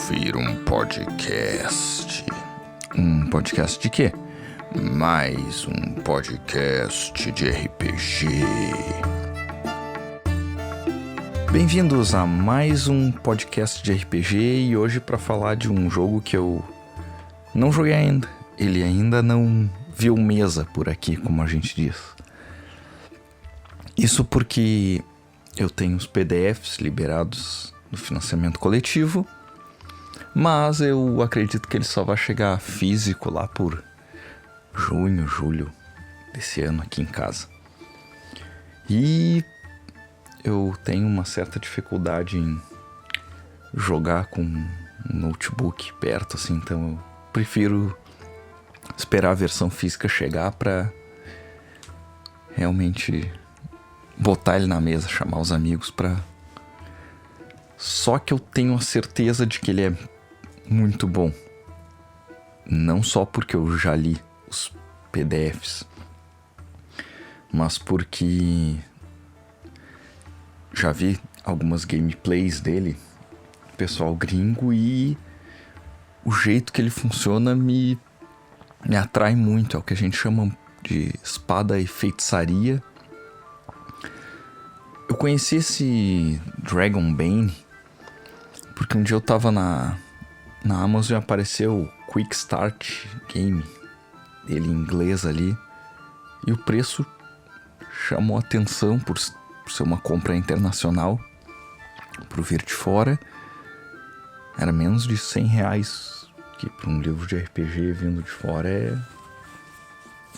ouvir um podcast. Um podcast de quê? Mais um podcast de RPG. Bem-vindos a mais um podcast de RPG e hoje para falar de um jogo que eu não joguei ainda. Ele ainda não viu mesa por aqui, como a gente diz. Isso porque eu tenho os PDFs liberados no financiamento coletivo, mas eu acredito que ele só vai chegar físico lá por junho, julho desse ano aqui em casa. E eu tenho uma certa dificuldade em jogar com um notebook perto, assim, então eu prefiro esperar a versão física chegar para realmente botar ele na mesa, chamar os amigos pra... Só que eu tenho a certeza de que ele é muito bom. Não só porque eu já li os PDFs, mas porque já vi algumas gameplays dele, pessoal gringo, e o jeito que ele funciona me atrai muito. É o que a gente chama de espada e feitiçaria. Eu conheci esse Dragonbane porque um dia eu tava na Amazon e apareceu o Quick Start Game dele em inglês ali, e o preço chamou atenção por ser uma compra internacional pro vir de fora. Era menos de R$100, que para um livro de RPG vindo de fora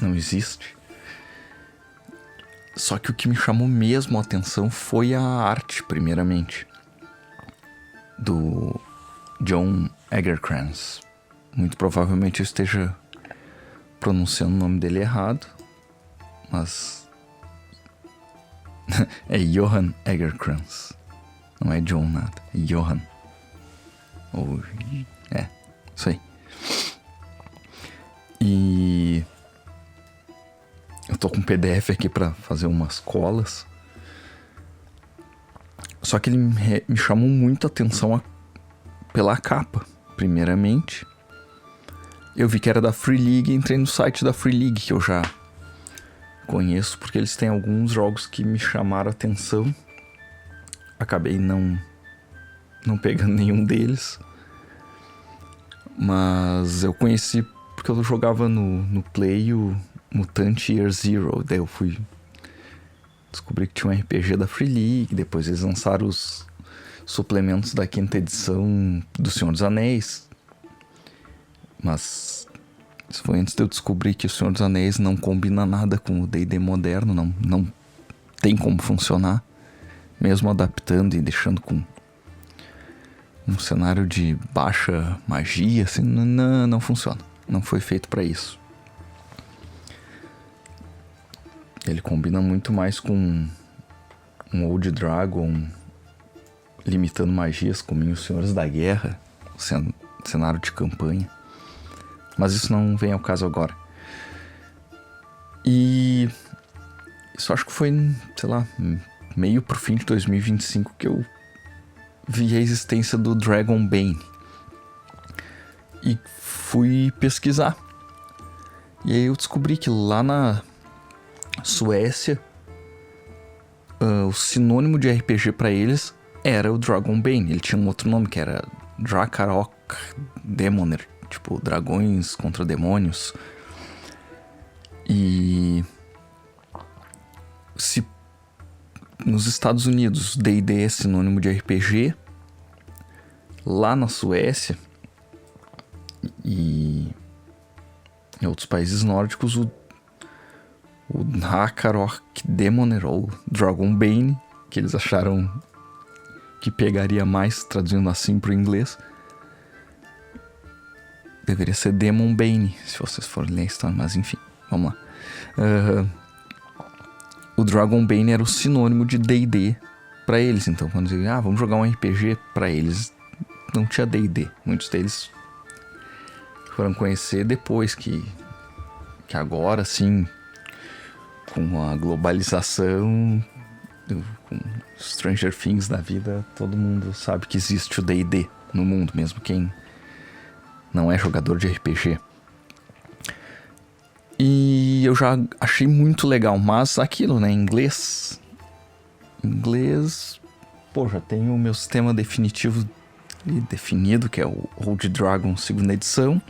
não existe. Só que o que me chamou mesmo a atenção foi a arte, primeiramente, do John Egerkrans. Muito provavelmente eu esteja pronunciando o nome dele errado, mas é Johan Egerkrans. Não é John nada, é Johan. Isso aí. E eu tô com um PDF aqui pra fazer umas colas. Só que ele me chamou muito a atenção pela capa, primeiramente. Eu vi que era da Free League e entrei no site da Free League, que eu já conheço, porque eles têm alguns jogos que me chamaram a atenção. Acabei não pegando nenhum deles. Mas eu conheci porque eu jogava no Play o Mutant Year Zero. Daí eu fui descobrir que tinha um RPG da Free League. Depois eles lançaram os suplementos da 5ª edição do Senhor dos Anéis. Mas isso foi antes de eu descobrir que o Senhor dos Anéis não combina nada com o D&D moderno. Não tem como funcionar, mesmo adaptando e deixando com um cenário de baixa magia, assim, não funciona. Não foi feito pra isso. Ele combina muito mais com um Old Dragon, limitando magias, como os Senhores da Guerra, o cenário de campanha. Mas isso não vem ao caso agora. E isso acho que foi, sei lá, meio pro fim de 2025 que eu vi a existência do Dragonbane. E fui pesquisar. E aí eu descobri que lá na Suécia, o sinônimo de RPG pra eles era o Dragonbane. Ele tinha um outro nome que era Drakarok Demoner, tipo dragões contra demônios. E se nos Estados Unidos D&D é sinônimo de RPG, lá na Suécia e em outros países nórdicos o Drakarok Demoner ou Dragonbane, que eles acharam que pegaria mais traduzindo assim pro inglês, deveria ser Demonbane, se vocês forem ler a história, mas enfim, vamos lá. O Dragonbane era o sinônimo de D&D pra eles. Então quando diziam, vamos jogar um RPG, pra eles não tinha D&D. Muitos deles foram conhecer depois que agora sim, com a globalização, com Stranger Things da vida, todo mundo sabe que existe o D&D, no mundo, mesmo quem não é jogador de RPG. E eu já achei muito legal, mas aquilo, né, inglês, pô, já tenho o meu sistema definitivo e definido, que é o Old Dragon 2ª edição,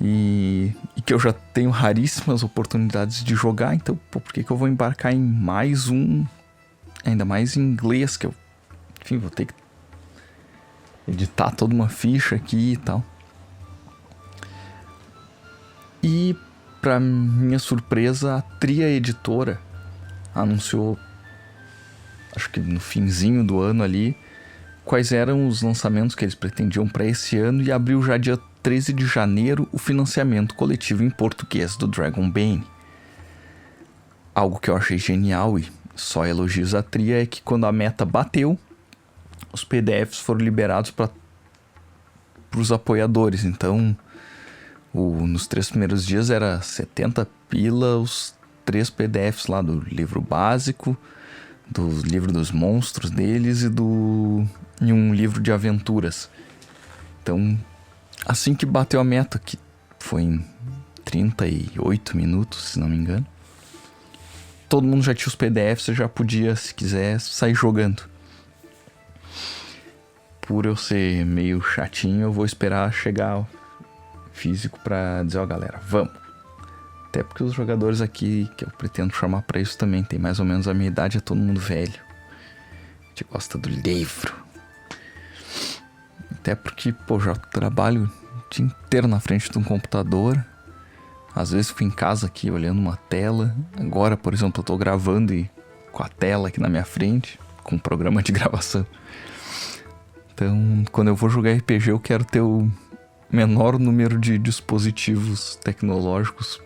e que eu já tenho raríssimas oportunidades de jogar, então, pô, por que eu vou embarcar em mais um, ainda mais em inglês, que eu, enfim, vou ter que editar toda uma ficha aqui e tal. E, pra minha surpresa, a Tria Editora anunciou, acho que no finzinho do ano ali, quais eram os lançamentos que eles pretendiam para esse ano, e abriu já dia 13 de janeiro o financiamento coletivo em português do Dragonbane. Algo que eu achei genial e só elogios à Tria é que quando a meta bateu, os PDFs foram liberados para os apoiadores. Então, nos 3 primeiros dias era 70 pila os 3 PDFs lá do livro básico, do livro dos monstros deles e um livro de aventuras. Então, assim que bateu a meta, que foi em 38 minutos, se não me engano, todo mundo já tinha os PDFs e já podia, se quiser, sair jogando. Por eu ser meio chatinho, eu vou esperar chegar físico pra dizer, ó, galera, vamos. Até porque os jogadores aqui que eu pretendo chamar pra isso também tem mais ou menos a minha idade, é todo mundo velho. A gente gosta do livro. Até porque, pô, já trabalho o dia inteiro na frente de um computador. Às vezes fico em casa aqui olhando uma tela. Agora, por exemplo, eu tô gravando e com a tela aqui na minha frente, com um programa de gravação. Então, quando eu vou jogar RPG, eu quero ter o menor número de dispositivos tecnológicos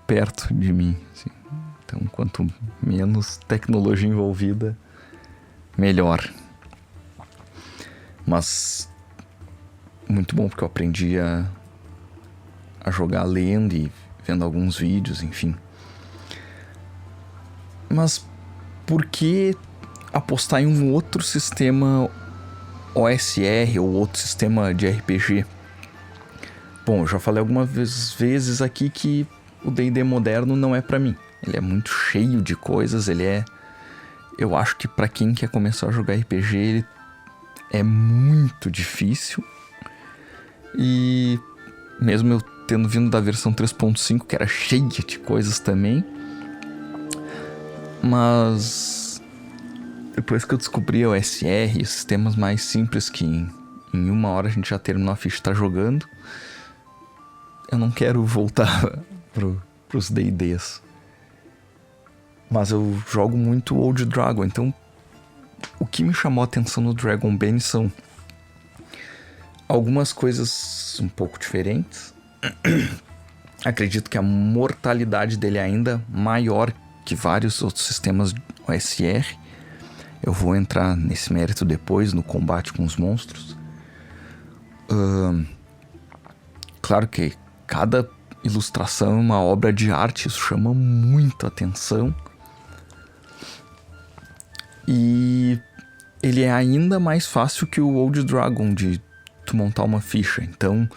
perto de mim, assim. Então, quanto menos tecnologia envolvida, melhor. Mas muito bom, porque eu aprendi a jogar lendo e vendo alguns vídeos, enfim. Mas por que apostar em um outro sistema OSR ou outro sistema de RPG? Bom, eu já falei algumas vezes aqui que o D&D moderno não é pra mim. Ele é muito cheio de coisas, eu acho que pra quem quer começar a jogar RPG, ele é muito difícil. E mesmo eu tendo vindo da versão 3.5, que era cheia de coisas também, mas depois que eu descobri o OSR e sistemas mais simples que em 1 hora a gente já terminou a ficha e tá jogando, eu não quero voltar pros D&Ds. Mas eu jogo muito Old Dragon, então o que me chamou a atenção no Dragonbane são algumas coisas um pouco diferentes. Acredito que a mortalidade dele é ainda maior que vários outros sistemas OSR. Eu vou entrar nesse mérito depois, no combate com os monstros. Claro que cada ilustração é uma obra de arte, isso chama muito atenção. E ele é ainda mais fácil que o Old Dragon de tu montar uma ficha. Então,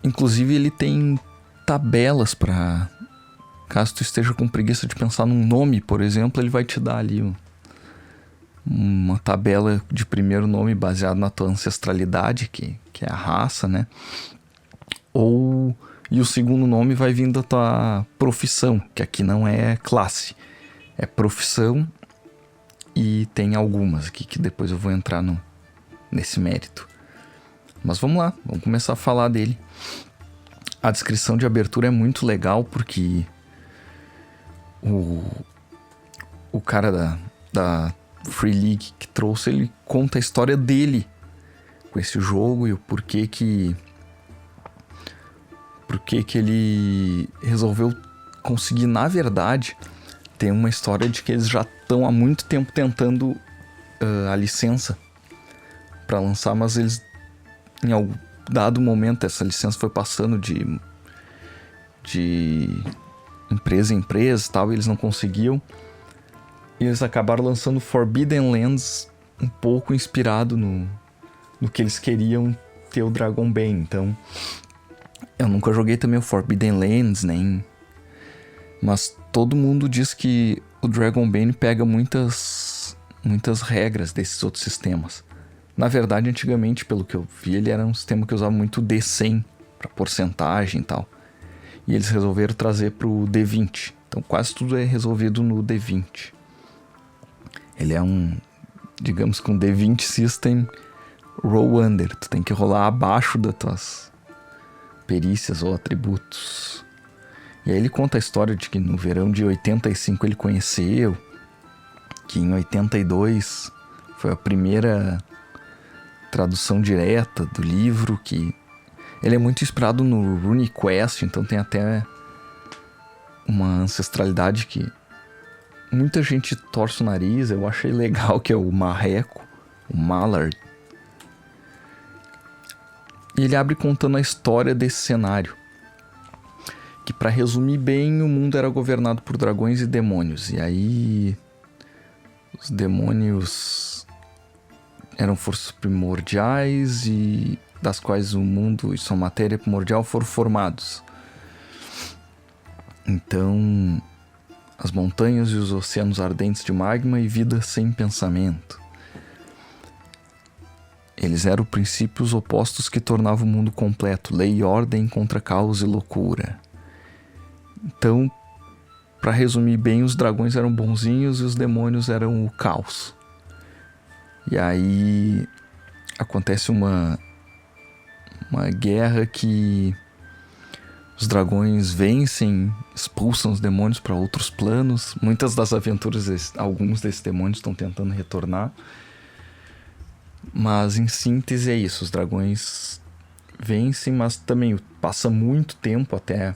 inclusive ele tem tabelas para, caso tu esteja com preguiça de pensar num nome, por exemplo, ele vai te dar ali uma tabela de primeiro nome baseado na tua ancestralidade, que é a raça, né? E o segundo nome vai vindo da tua profissão, que aqui não é classe, é profissão. E tem algumas aqui que depois eu vou entrar nesse mérito. Mas vamos lá, vamos começar a falar dele. A descrição de abertura é muito legal porque o cara da Free League que trouxe, ele conta a história dele com esse jogo e o porquê que ele resolveu conseguir, na verdade. Tem uma história de que eles já estão há muito tempo tentando a licença para lançar, mas eles, em algum dado momento, essa licença foi passando de empresa em empresa e tal, e eles não conseguiam. E eles acabaram lançando Forbidden Lands um pouco inspirado no que eles queriam ter o Dragon Bane. Então, eu nunca joguei também o Forbidden Lands, mas todo mundo diz que o Dragon Bane pega muitas regras desses outros sistemas. Na verdade, antigamente, pelo que eu vi, ele era um sistema que usava muito o D100 para porcentagem e tal. E eles resolveram trazer para o D20. Então quase tudo é resolvido no D20. Ele é digamos que um D20 System roll under. Tu tem que rolar abaixo das tuas perícias ou atributos. E aí ele conta a história de que no verão de 85 ele conheceu, que em 82 foi a primeira tradução direta do livro, que ele é muito inspirado no RuneQuest, então tem até uma ancestralidade que muita gente torce o nariz. Eu achei legal, que é o Marreco, o Mallard. E ele abre contando a história desse cenário, que, para resumir bem, o mundo era governado por dragões e demônios. E aí os demônios eram forças primordiais e das quais o mundo e sua matéria primordial foram formados. Então, as montanhas e os oceanos ardentes de magma e vida sem pensamento. Eles eram princípios opostos que tornavam o mundo completo, lei e ordem contra caos e loucura. Então, para resumir bem, os dragões eram bonzinhos e os demônios eram o caos. E aí acontece uma guerra que os dragões vencem, expulsam os demônios para outros planos. Muitas das aventuras, alguns desses demônios estão tentando retornar. Mas em síntese é isso, os dragões vencem, mas também passa muito tempo até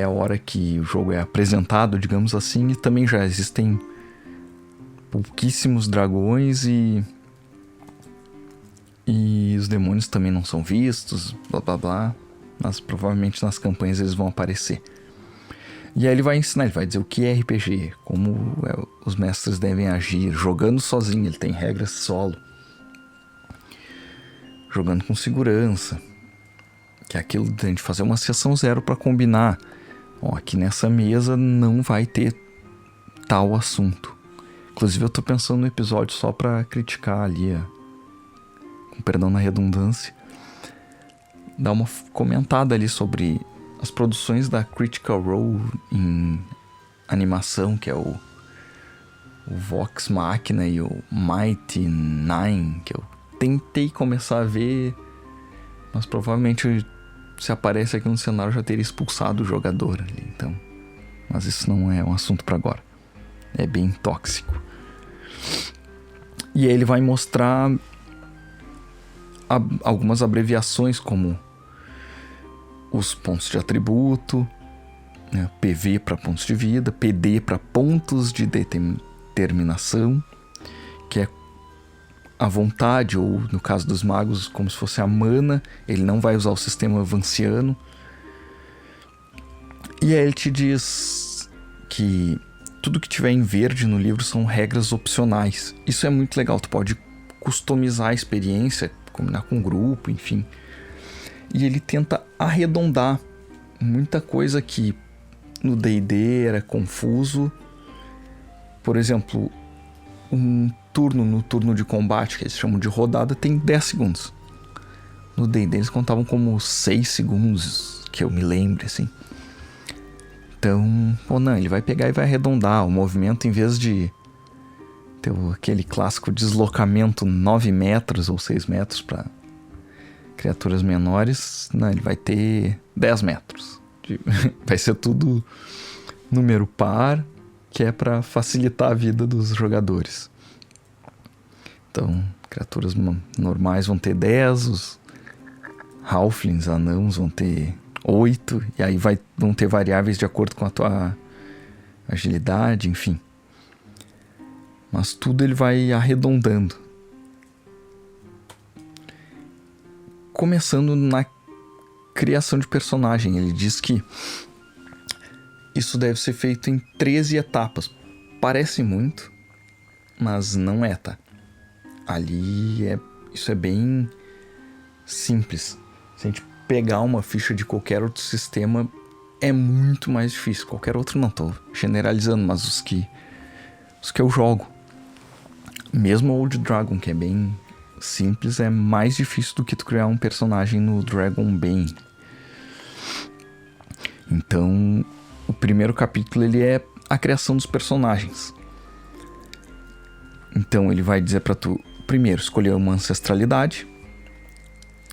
a hora que o jogo é apresentado, digamos assim, e também já existem pouquíssimos dragões e os demônios também não são vistos, blá blá blá, mas provavelmente nas campanhas eles vão aparecer. E aí ele vai ensinar, ele vai dizer o que é RPG, como os mestres devem agir, jogando sozinho, ele tem regras solo, jogando com segurança, que é aquilo de a gente fazer uma sessão zero para combinar. Ó, aqui nessa mesa não vai ter tal assunto. Inclusive eu tô pensando no episódio só para criticar ali, com perdão na redundância, dar uma comentada ali sobre as produções da Critical Role em animação, que é o Vox Machina e o Mighty Nine, que eu tentei começar a ver, mas provavelmente se aparece aqui no cenário eu já teria expulsado o jogador ali, então. Mas isso não é um assunto para agora. É bem tóxico. E aí ele vai mostrar algumas abreviações, como os pontos de atributo, né? PV para pontos de vida, PD para pontos de determinação, que é a vontade, ou no caso dos magos, como se fosse a mana. Ele não vai usar o sistema vanciano. E aí ele te diz que tudo que tiver em verde no livro são regras opcionais. Isso é muito legal, tu pode customizar a experiência, combinar com o grupo, enfim. E ele tenta arredondar muita coisa que no D&D era confuso. Por exemplo, no turno de combate, que eles chamam de rodada, tem 10 segundos. No D&D eles contavam como 6 segundos, que eu me lembre, assim. Então, ele vai pegar e vai arredondar o movimento, em vez de ter aquele clássico deslocamento 9 metros ou 6 metros para criaturas menores. Não, ele vai ter 10 metros. Vai ser tudo número par, que é para facilitar a vida dos jogadores. Então, criaturas normais vão ter 10, os halflings, anãos, vão ter 8, e aí vão ter variáveis de acordo com a tua agilidade, enfim. Mas tudo ele vai arredondando. Começando na criação de personagem, ele diz que isso deve ser feito em 13 etapas. Parece muito, mas não é, tá? Ali isso é bem simples. Se a gente pegar uma ficha de qualquer outro sistema, é muito mais difícil. Qualquer outro não, tô generalizando, mas os que eu jogo. Mesmo o Old Dragon, que é bem simples, é mais difícil do que tu criar um personagem no Dragon Bane. Então, o primeiro capítulo ele é a criação dos personagens. Então, ele vai dizer pra tu, primeiro, escolher uma ancestralidade,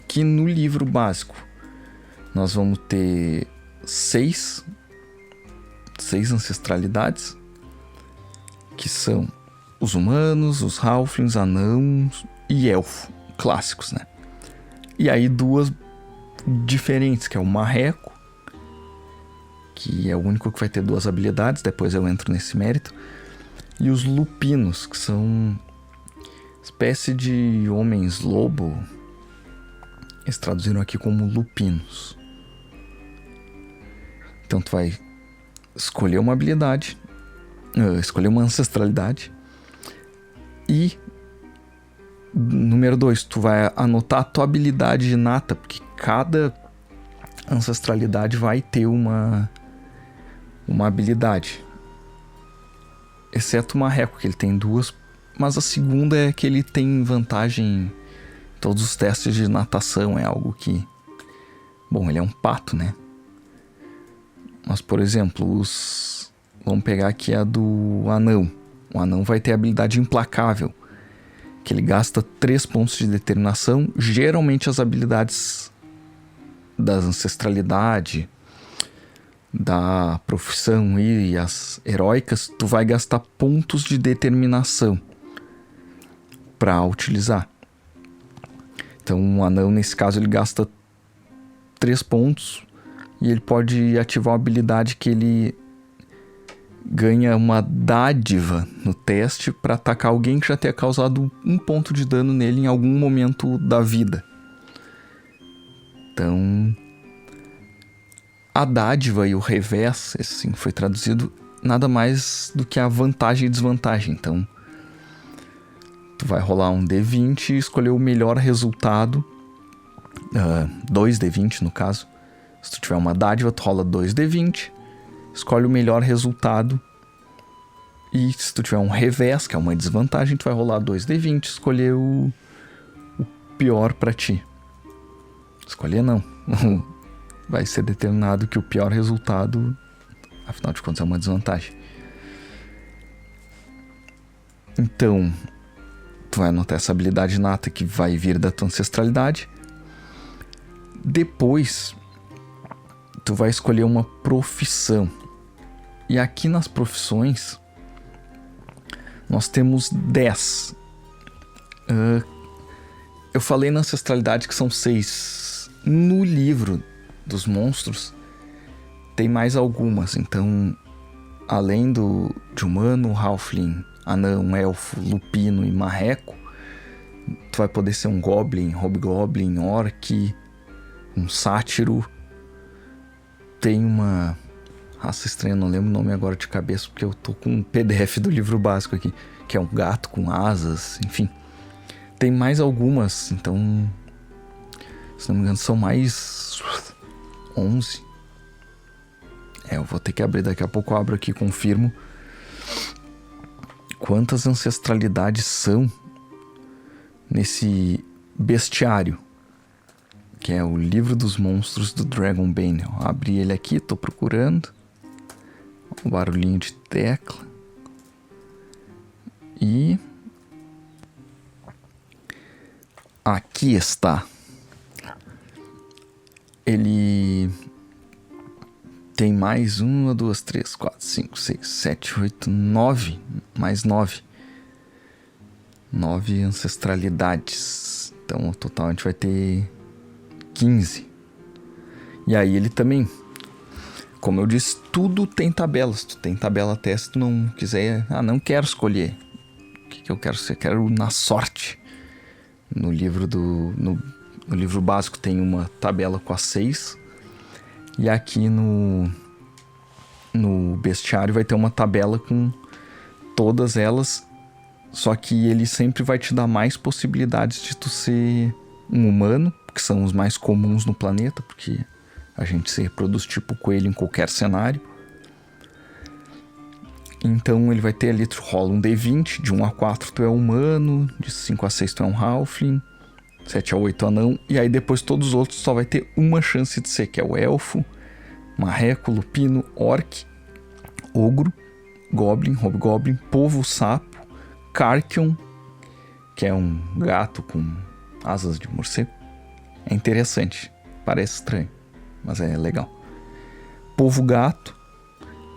que no livro básico nós vamos ter 6 ancestralidades, que são os humanos, os halflings, anãos e elfo, clássicos, né? E aí 2 diferentes, que é o marreco, que é o único que vai ter 2 habilidades, depois eu entro nesse mérito, e os lupinos, que são espécie de homens-lobo. Eles traduziram aqui como lupinos. Então tu vai escolher uma habilidade, escolher uma ancestralidade, e número 2, tu vai anotar a tua habilidade inata, porque cada ancestralidade vai ter uma habilidade. Exceto o marreco, que ele tem 2, mas a segunda é que ele tem vantagem em todos os testes de natação. É algo que... Bom, ele é um pato, né? Mas, por exemplo, vamos pegar aqui a do anão. O anão vai ter a habilidade implacável, que ele gasta 3 pontos de determinação. Geralmente as habilidades da ancestralidade, da profissão e as heróicas, tu vai gastar pontos de determinação para utilizar. Então um anão, nesse caso, ele gasta 3 pontos e ele pode ativar uma habilidade que ele ganha uma dádiva no teste para atacar alguém que já tenha causado 1 ponto de dano nele em algum momento da vida. Então, a dádiva e o revés, assim foi traduzido, nada mais do que a vantagem e desvantagem. Então, tu vai rolar um D20 e escolher o melhor resultado, 2 D20 no caso. Se tu tiver uma dádiva, tu rola 2 D20, escolhe o melhor resultado. E se tu tiver um revés, que é uma desvantagem, tu vai rolar 2 D20, escolher o pior pra ti. Escolher não. Vai ser determinado que o pior resultado, afinal de contas, é uma desvantagem. Então, tu vai anotar essa habilidade inata que vai vir da tua ancestralidade. Depois, tu vai escolher uma profissão. E aqui nas profissões, nós temos 10. Eu falei na ancestralidade que são 6. No livro dos monstros, tem mais algumas. Então, além de humano, halfling, anão, elfo, lupino e marreco, tu vai poder ser um goblin, hobgoblin, orc, um sátiro. Tem uma raça estranha, não lembro o nome agora de cabeça, porque eu tô com um PDF do livro básico aqui, que é um gato com asas, enfim. Tem mais algumas, então, se não me engano, são mais 11. Eu vou ter que abrir, daqui a pouco eu abro aqui e confirmo quantas ancestralidades são nesse bestiário, que é o livro dos monstros do Dragon Bane. Eu abri ele aqui, tô procurando. Um barulhinho de tecla. E aqui está. Ele tem mais 1, 2, 3, 4, 5, 6, 7, 8, 9. Mais 9. 9 ancestralidades. Então, no total, a gente vai ter 15. E aí ele também, como eu disse, tudo tem tabelas. Tu tem tabela até se tu não quiser. Não quero escolher. O que eu quero ser? Quero na sorte. No livro no livro básico tem uma tabela com as 6. E aqui no bestiário vai ter uma tabela com todas elas Só que ele sempre vai te dar mais possibilidades de tu ser um humano, que são os mais comuns no planeta, porque a gente se reproduz tipo coelho em qualquer cenário. Então ele vai ter ali, tu rola um D20, de 1 a 4 tu é humano, de 5 a 6 tu é um halfling, 7 a 8 anão, e aí depois todos os outros só vai ter uma chance de ser, que é o elfo, marreco, lupino, orc, ogro, goblin, hobgoblin, povo, sapo, Carkion, que é um gato com asas de morcego. É interessante, parece estranho, mas é legal. Povo gato,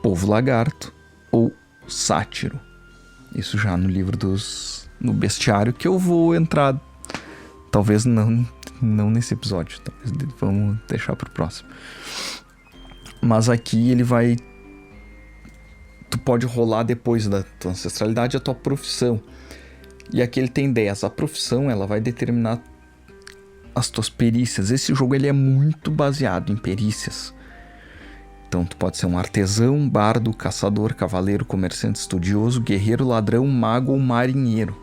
povo lagarto ou sátiro. Isso já no livro no bestiário, que eu vou entrar, talvez não nesse episódio, talvez vamos deixar pro próximo. Mas aqui ele vai... Tu pode rolar depois da tua ancestralidade a tua profissão. E aqui ele tem 10. A profissão, ela vai determinar as tuas perícias. Esse jogo ele é muito baseado em perícias. Então tu pode ser um artesão, bardo, caçador, cavaleiro, comerciante, estudioso, guerreiro, ladrão, mago ou marinheiro.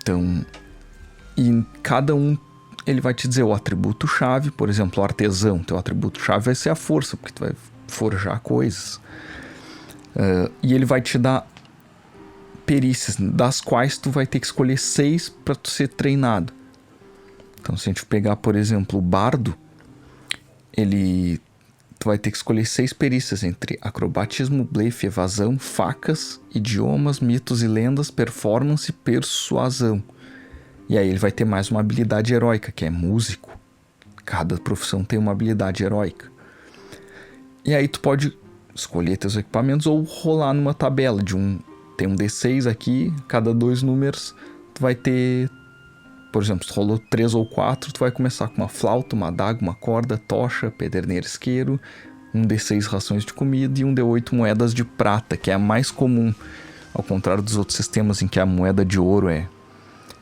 Então, e cada um ele vai te dizer o atributo-chave. Por exemplo, o artesão, teu atributo-chave vai ser a força, porque tu vai forjar coisas. E ele vai te dar perícias, das quais tu vai ter que escolher 6 para tu ser treinado. Então, se a gente pegar, por exemplo, o bardo, tu vai ter que escolher 6 perícias entre acrobatismo, blefe, evasão, facas, idiomas, mitos e lendas, performance e persuasão. E aí ele vai ter mais uma habilidade heróica, que é músico. Cada profissão tem uma habilidade heróica. E aí tu pode escolher teus equipamentos ou rolar numa tabela tem um D6 aqui, cada 2 números tu vai ter... Por exemplo, se tu rolou 3 ou 4, tu vai começar com uma flauta, uma adaga, uma corda, tocha, pederneira, isqueiro, um D6 rações de comida e um D8 moedas de prata, que é a mais comum. Ao contrário dos outros sistemas em que a moeda de ouro é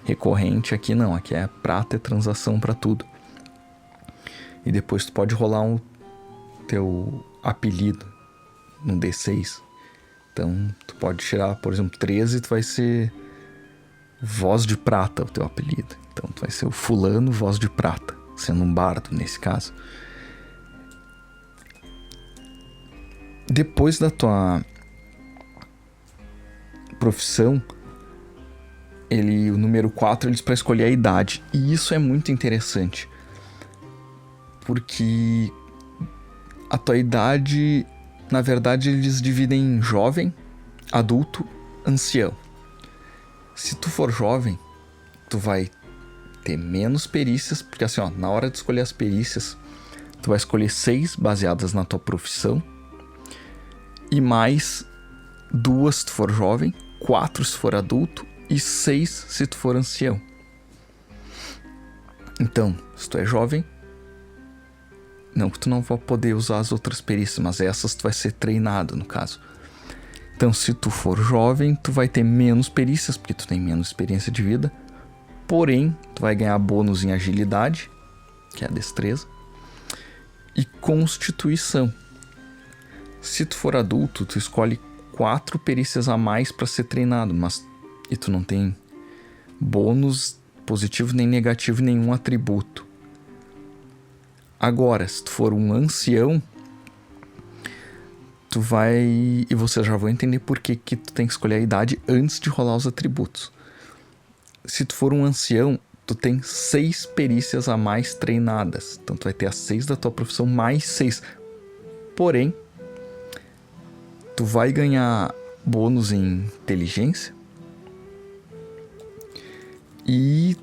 recorrente, aqui não, aqui é prata, é transação para tudo. E depois tu pode rolar um teu apelido no D6. Então tu pode tirar, por exemplo, 13, tu vai ser Voz de Prata, o teu apelido. Então tu vai ser o fulano Voz de Prata, sendo um bardo nesse caso. Depois da tua profissão, o número 4, eles para escolher a idade. E isso é muito interessante, porque a tua idade, na verdade, eles dividem em jovem, adulto, ancião. Se tu for jovem, tu vai ter menos perícias, porque assim, na hora de escolher as perícias, tu vai escolher 6 baseadas na tua profissão, e mais 2 se tu for jovem, 4 se tu for adulto, e 6 se tu for ancião. Então, se tu é jovem, não que tu não vai poder usar as outras perícias, mas essas tu vai ser treinado, no caso. Então, se tu for jovem, tu vai ter menos perícias, porque tu tem menos experiência de vida. Porém, tu vai ganhar bônus em agilidade, que é a destreza, e constituição. Se tu for adulto, tu escolhe 4 perícias a mais para ser treinado, e tu não tem bônus positivo nem negativo em nenhum atributo. Agora, se tu for um ancião, tu vai... E vocês já vão entender por que tu tem que escolher a idade antes de rolar os atributos. Se tu for um ancião, tu tem 6 perícias a mais treinadas. Então tu vai ter as 6 da tua profissão mais 6. Porém, tu vai ganhar bônus em inteligência e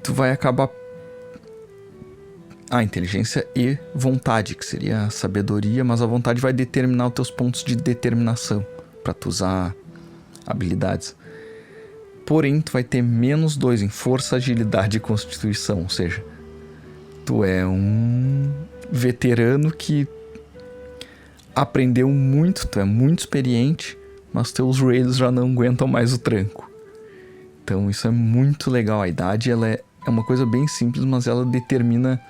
tu vai acabar... inteligência e vontade, que seria a sabedoria, mas a vontade vai determinar os teus pontos de determinação para tu usar habilidades. Porém, tu vai ter menos 2 em força, agilidade e constituição, ou seja, tu é um veterano que aprendeu muito, tu é muito experiente, mas teus joelhos já não aguentam mais o tranco. Então isso é muito legal. A idade ela é uma coisa bem simples, mas ela determina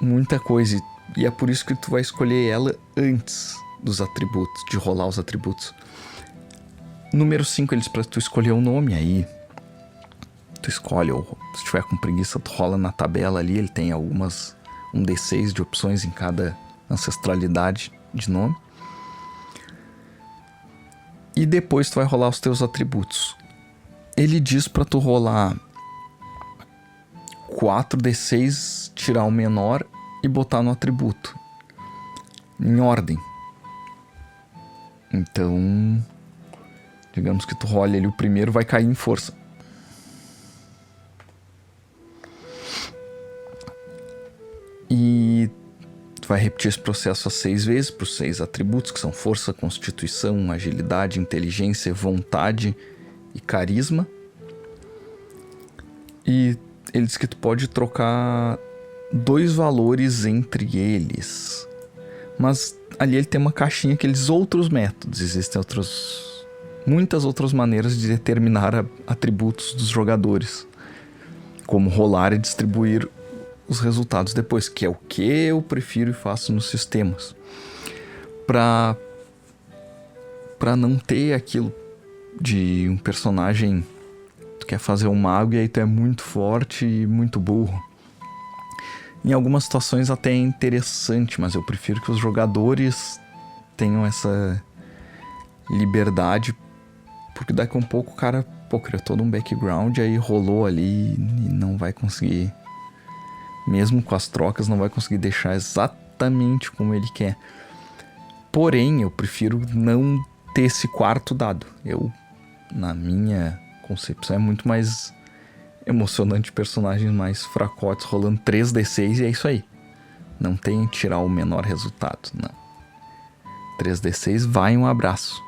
muita coisa, e é por isso que tu vai escolher ela antes dos atributos, de rolar os atributos. Número 5, eles pra tu escolher o nome, aí tu escolhe, ou se tiver com preguiça, tu rola na tabela ali, ele tem algumas, um D6 de opções em cada ancestralidade de nome. E depois tu vai rolar os teus atributos. Ele diz pra tu rolar 4D6, tirar o menor e botar no atributo. Em ordem. Então, digamos que tu role ali o primeiro, vai cair em força. E tu vai repetir esse processo 6 vezes para os 6 atributos, que são força, constituição, agilidade, inteligência, vontade e carisma. E ele diz que tu pode trocar 2 valores entre eles. Mas ali ele tem uma caixinha que ele diz outros métodos. Existem muitas outras maneiras de determinar atributos dos jogadores. Como rolar e distribuir os resultados depois, que é o que eu prefiro e faço nos sistemas. Pra não ter aquilo de um personagem... Tu quer fazer um mago e aí tu é muito forte e muito burro. Em algumas situações até é interessante, mas eu prefiro que os jogadores tenham essa liberdade, porque daqui a um pouco o cara, criou todo um background, aí rolou ali e não vai conseguir, mesmo com as trocas, não vai conseguir deixar exatamente como ele quer. Porém, eu prefiro não ter esse quarto dado. Na minha concepção, é muito mais emocionante personagens mais fracotes rolando 3D6 e é isso aí. Não tem tirar o menor resultado, não. 3D6 vai um abraço.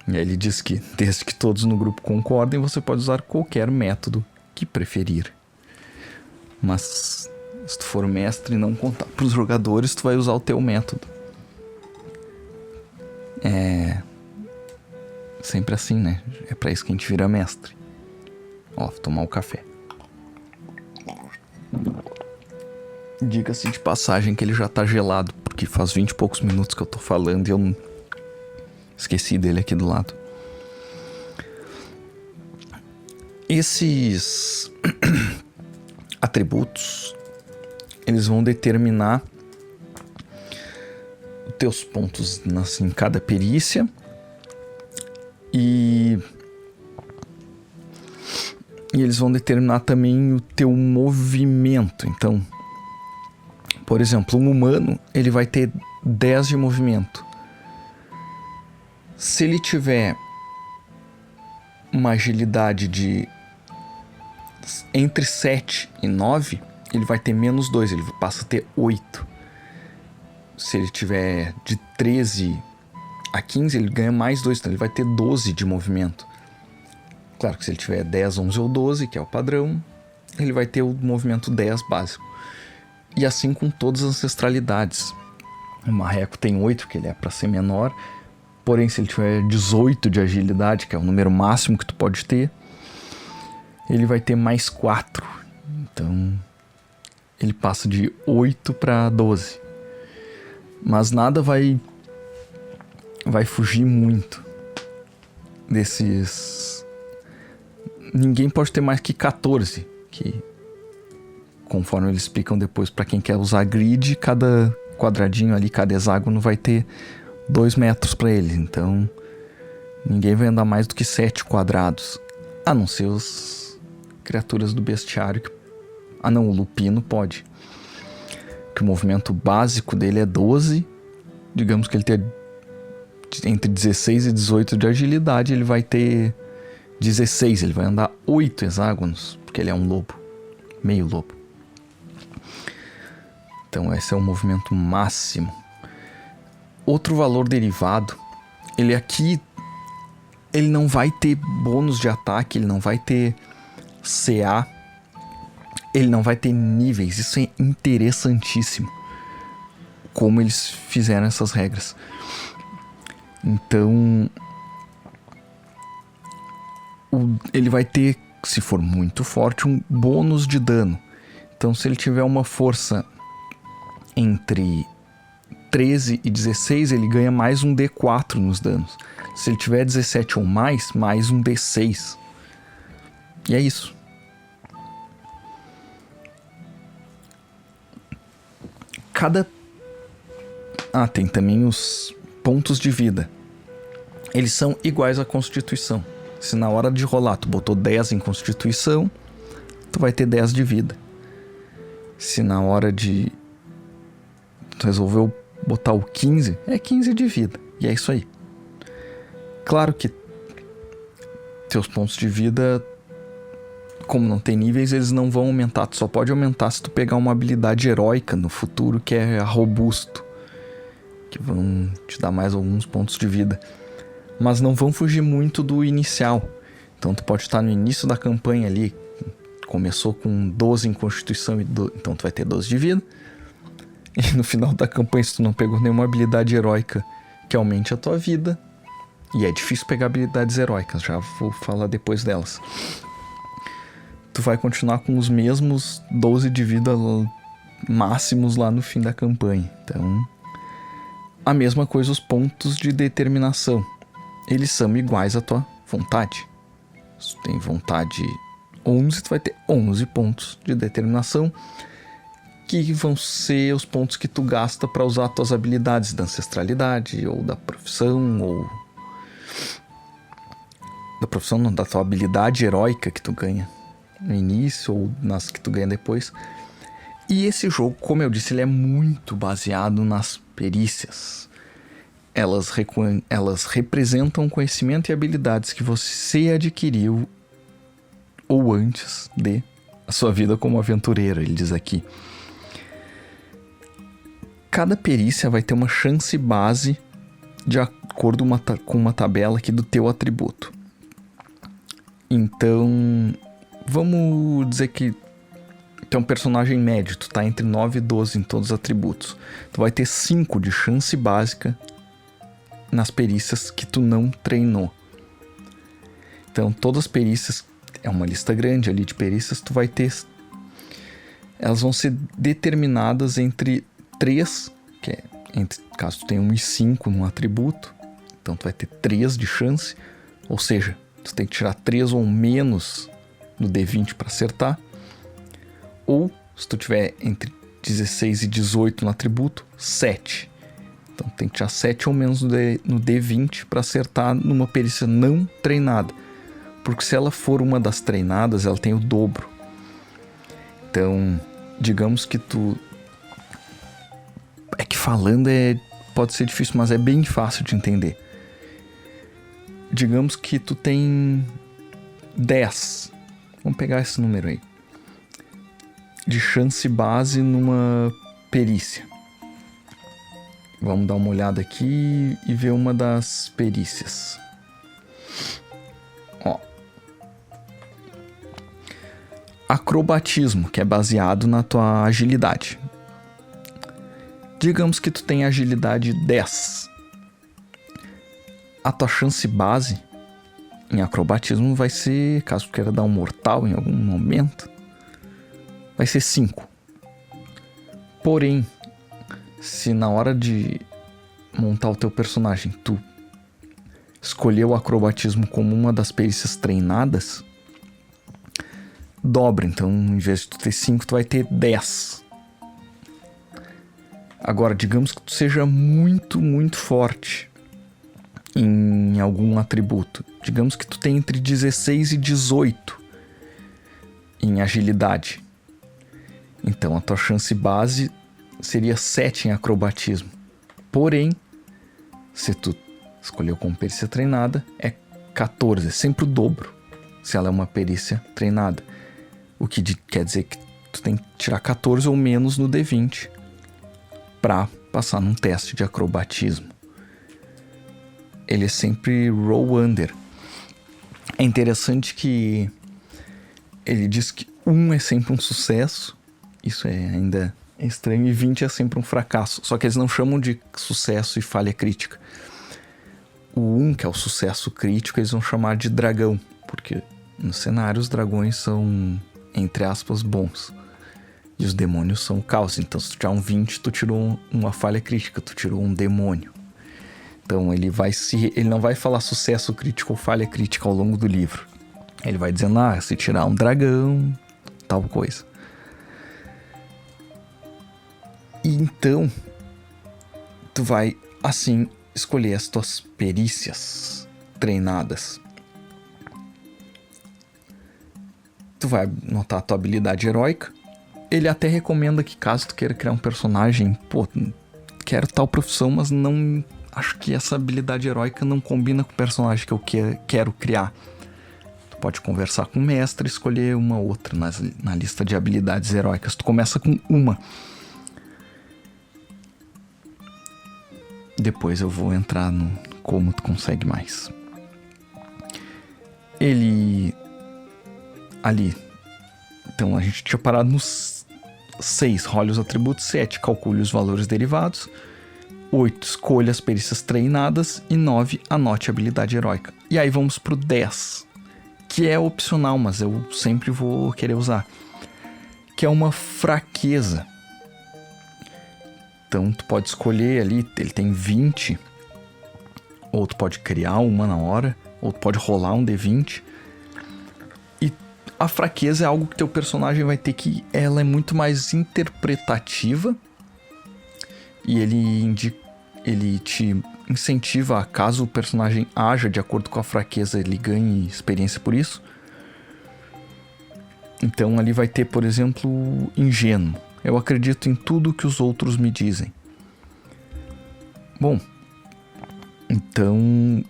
E aí ele diz que desde que todos no grupo concordem, você pode usar qualquer método que preferir. Mas se tu for mestre e não contar pros jogadores, tu vai usar o teu método. É sempre assim, né? É pra isso que a gente vira mestre. Ó, vou tomar o café. Diga-se de passagem que ele já tá gelado, porque faz 20 e poucos minutos que eu tô falando e eu esqueci dele aqui do lado. Esses atributos, eles vão determinar os teus pontos em cada perícia e eles vão determinar também o teu movimento. Então, por exemplo, um humano, ele vai ter 10 de movimento. Se ele tiver uma agilidade de entre 7 e 9, ele vai ter menos 2, ele passa a ter 8. Se ele tiver de 13 a 15, ele ganha mais 2, então ele vai ter 12 de movimento. Claro que se ele tiver 10, 11 ou 12, que é o padrão, ele vai ter o movimento 10 básico. E assim com todas as ancestralidades. O marreco tem 8, que ele é para ser menor. Porém, se ele tiver 18 de agilidade, que é o número máximo que tu pode ter, ele vai ter mais 4. Então, ele passa de 8 para 12. Mas nada vai fugir muito desses... Ninguém pode ter mais que 14, que conforme eles explicam depois, para quem quer usar grid, cada quadradinho ali, cada hexágono vai ter 2 metros para ele. Então, ninguém vai andar mais do que 7 quadrados, a não ser as criaturas do bestiário. O lupino pode. Que o movimento básico dele é 12. Digamos que ele tem entre 16 e 18 de agilidade, ele vai ter 16, ele vai andar 8 hexágonos, porque ele é um lobo, meio lobo. Então esse é o movimento máximo. Outro valor derivado, ele não vai ter bônus de ataque, ele não vai ter CA, ele não vai ter níveis. Isso é interessantíssimo, como eles fizeram essas regras. Então ele vai ter, se for muito forte, um bônus de dano. Então se ele tiver uma força entre 13 e 16, ele ganha mais um D4 nos danos. Se ele tiver 17 ou mais um D6. E é isso. Tem também os pontos de vida. Eles são iguais à Constituição. Se na hora de rolar tu botou 10 em Constituição, tu vai ter 10 de vida. Se na hora de tu resolveu botar o 15, é 15 de vida. E é isso aí. Claro que teus pontos de vida, como não tem níveis, eles não vão aumentar. Tu só pode aumentar se tu pegar uma habilidade heróica no futuro, que é a Robusto, que vão te dar mais alguns pontos de vida. Mas não vão fugir muito do inicial. Então tu pode estar no início da campanha ali, começou com 12 em Constituição, então tu vai ter 12 de vida. E no final da campanha, se tu não pegou nenhuma habilidade heróica que aumente a tua vida, e é difícil pegar habilidades heróicas, já vou falar depois delas, tu vai continuar com os mesmos 12 de vida máximos lá no fim da campanha. Então, a mesma coisa os pontos de determinação. Eles são iguais à tua vontade. Se tu tem vontade 11, tu vai ter 11 pontos de determinação, que vão ser os pontos que tu gasta para usar tuas habilidades da ancestralidade, ou da profissão, ou da profissão não, da tua habilidade heróica que tu ganha no início, ou nas que tu ganha depois. E esse jogo, como eu disse, ele é muito baseado nas perícias. Elas representam conhecimento e habilidades que você adquiriu ou antes de a sua vida como aventureiro, ele diz aqui. Cada perícia vai ter uma chance base de acordo com uma tabela aqui do teu atributo. Então, vamos dizer que tu é um personagem médio, tu tá entre 9 e 12 em todos os atributos. Tu vai ter 5 de chance básica nas perícias que tu não treinou. Então, todas as perícias, é uma lista grande ali de perícias, tu vai ter... Elas vão ser determinadas entre 3, que é caso tu tenha 1 e 5 num atributo, então tu vai ter 3 de chance, ou seja, tu tem que tirar 3 ou menos no D20 para acertar, ou se tu tiver entre 16 e 18 no atributo, 7. Então tem que tirar 7 ou menos no D20 para acertar numa perícia não treinada, porque se ela for uma das treinadas, ela tem o dobro. Então, digamos que tu... É que falando pode ser difícil, mas é bem fácil de entender. Digamos que tu tem 10. Vamos pegar esse número aí. De chance base numa perícia. Vamos dar uma olhada aqui e ver uma das perícias. Ó. Acrobatismo, que é baseado na tua agilidade. Digamos que tu tem agilidade 10. A tua chance base em acrobatismo vai ser, caso tu queira dar um mortal em algum momento, vai ser 5. Porém, se na hora de montar o teu personagem tu escolheu o acrobatismo como uma das perícias treinadas, dobra. Então, em vez de tu ter 5, tu vai ter 10. Agora, digamos que tu seja muito, muito forte em algum atributo. Digamos que tu tem entre 16 e 18 em agilidade. Então, a tua chance base seria 7 em acrobatismo. Porém, se tu escolheu como perícia treinada, é 14, é sempre o dobro, se ela é uma perícia treinada. O que quer dizer que tu tem que tirar 14 ou menos no D20 para passar num teste de acrobatismo. Ele é sempre roll under. É interessante que ele diz que 1 é sempre um sucesso. Isso ainda é estranho. E 20 é sempre um fracasso. Só que eles não chamam de sucesso e falha crítica. O 1, que é o sucesso crítico, eles vão chamar de dragão. Porque no cenário os dragões são, entre aspas, bons. E os demônios são o caos. Então, se tu tirar um 20, tu tirou uma falha crítica, tu tirou um demônio. Então, ele não vai falar sucesso crítico ou falha crítica ao longo do livro. Ele vai dizendo, se tirar um dragão, tal coisa. E então, tu vai, assim, escolher as tuas perícias treinadas. Tu vai notar a tua habilidade heróica. Ele até recomenda que caso tu queira criar um personagem, quero tal profissão, mas não acho que essa habilidade heróica não combina com o personagem que eu quero criar. Tu pode conversar com o mestre e escolher uma outra na lista de habilidades heróicas. Tu começa com uma. Depois eu vou entrar no como tu consegue mais. Ele... ali. Então a gente tinha parado nos 6, role os atributos, 7, calcule os valores derivados, 8, escolha as perícias treinadas e 9, anote a habilidade heróica. E aí vamos pro 10, que é opcional, mas eu sempre vou querer usar, que é uma fraqueza. Então tu pode escolher ali, ele tem 20, ou tu pode criar uma na hora, ou tu pode rolar um D20. A fraqueza é algo que teu personagem vai ter que... ela é muito mais interpretativa. E ele te incentiva a, caso o personagem haja de acordo com a fraqueza, ele ganhe experiência por isso. Então ali vai ter, por exemplo, ingênuo. Eu acredito em tudo que os outros me dizem. Bom, então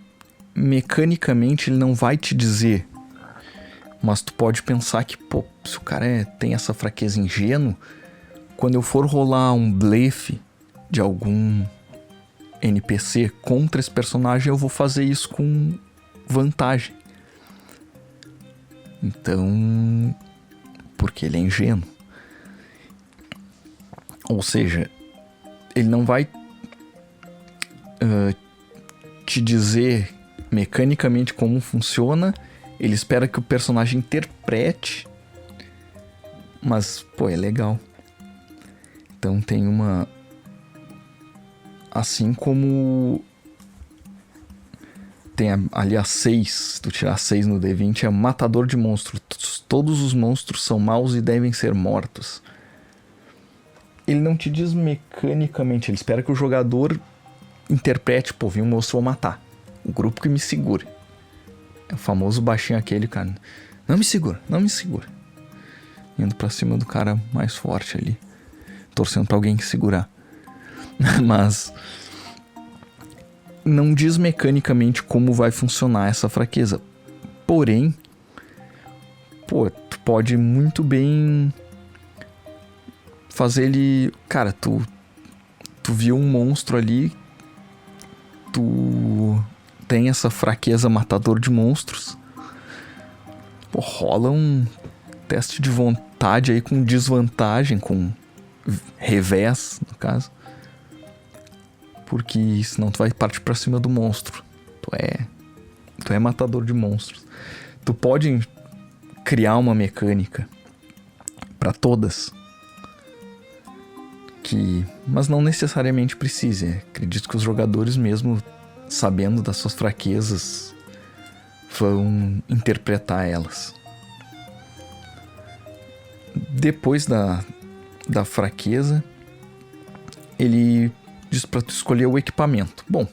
mecanicamente ele não vai te dizer... Mas tu pode pensar que, se o cara tem essa fraqueza ingênua, quando eu for rolar um blefe de algum NPC contra esse personagem, eu vou fazer isso com vantagem. Então, porque ele é ingênuo. Ou seja, ele não vai te dizer mecanicamente como funciona. Ele espera que o personagem interprete. Mas, é legal. Então tem uma... assim como... tem ali a 6. Se tu tirar 6 no D20, é matador de monstros. Todos os monstros são maus e devem ser mortos. Ele não te diz mecanicamente. Ele espera que o jogador interprete. Vi um monstro, vou matar. O grupo que me segure. É o famoso baixinho aquele, cara. Não me segura. Indo pra cima do cara mais forte ali. Torcendo pra alguém que segurar. Mas... não diz mecanicamente como vai funcionar essa fraqueza. Porém... tu pode muito bem... fazer ele... Cara, tu viu um monstro ali... Tu... tem essa fraqueza matador de monstros. Rola um teste de vontade aí com desvantagem, com revés, no caso. Porque senão tu vai partir pra cima do monstro. Tu é matador de monstros. Tu pode criar uma mecânica pra todas. Mas não necessariamente precisa. Acredito que os jogadores mesmo... sabendo das suas fraquezas, vão interpretar elas. Depois da fraqueza, ele diz pra tu escolher o equipamento. Bom,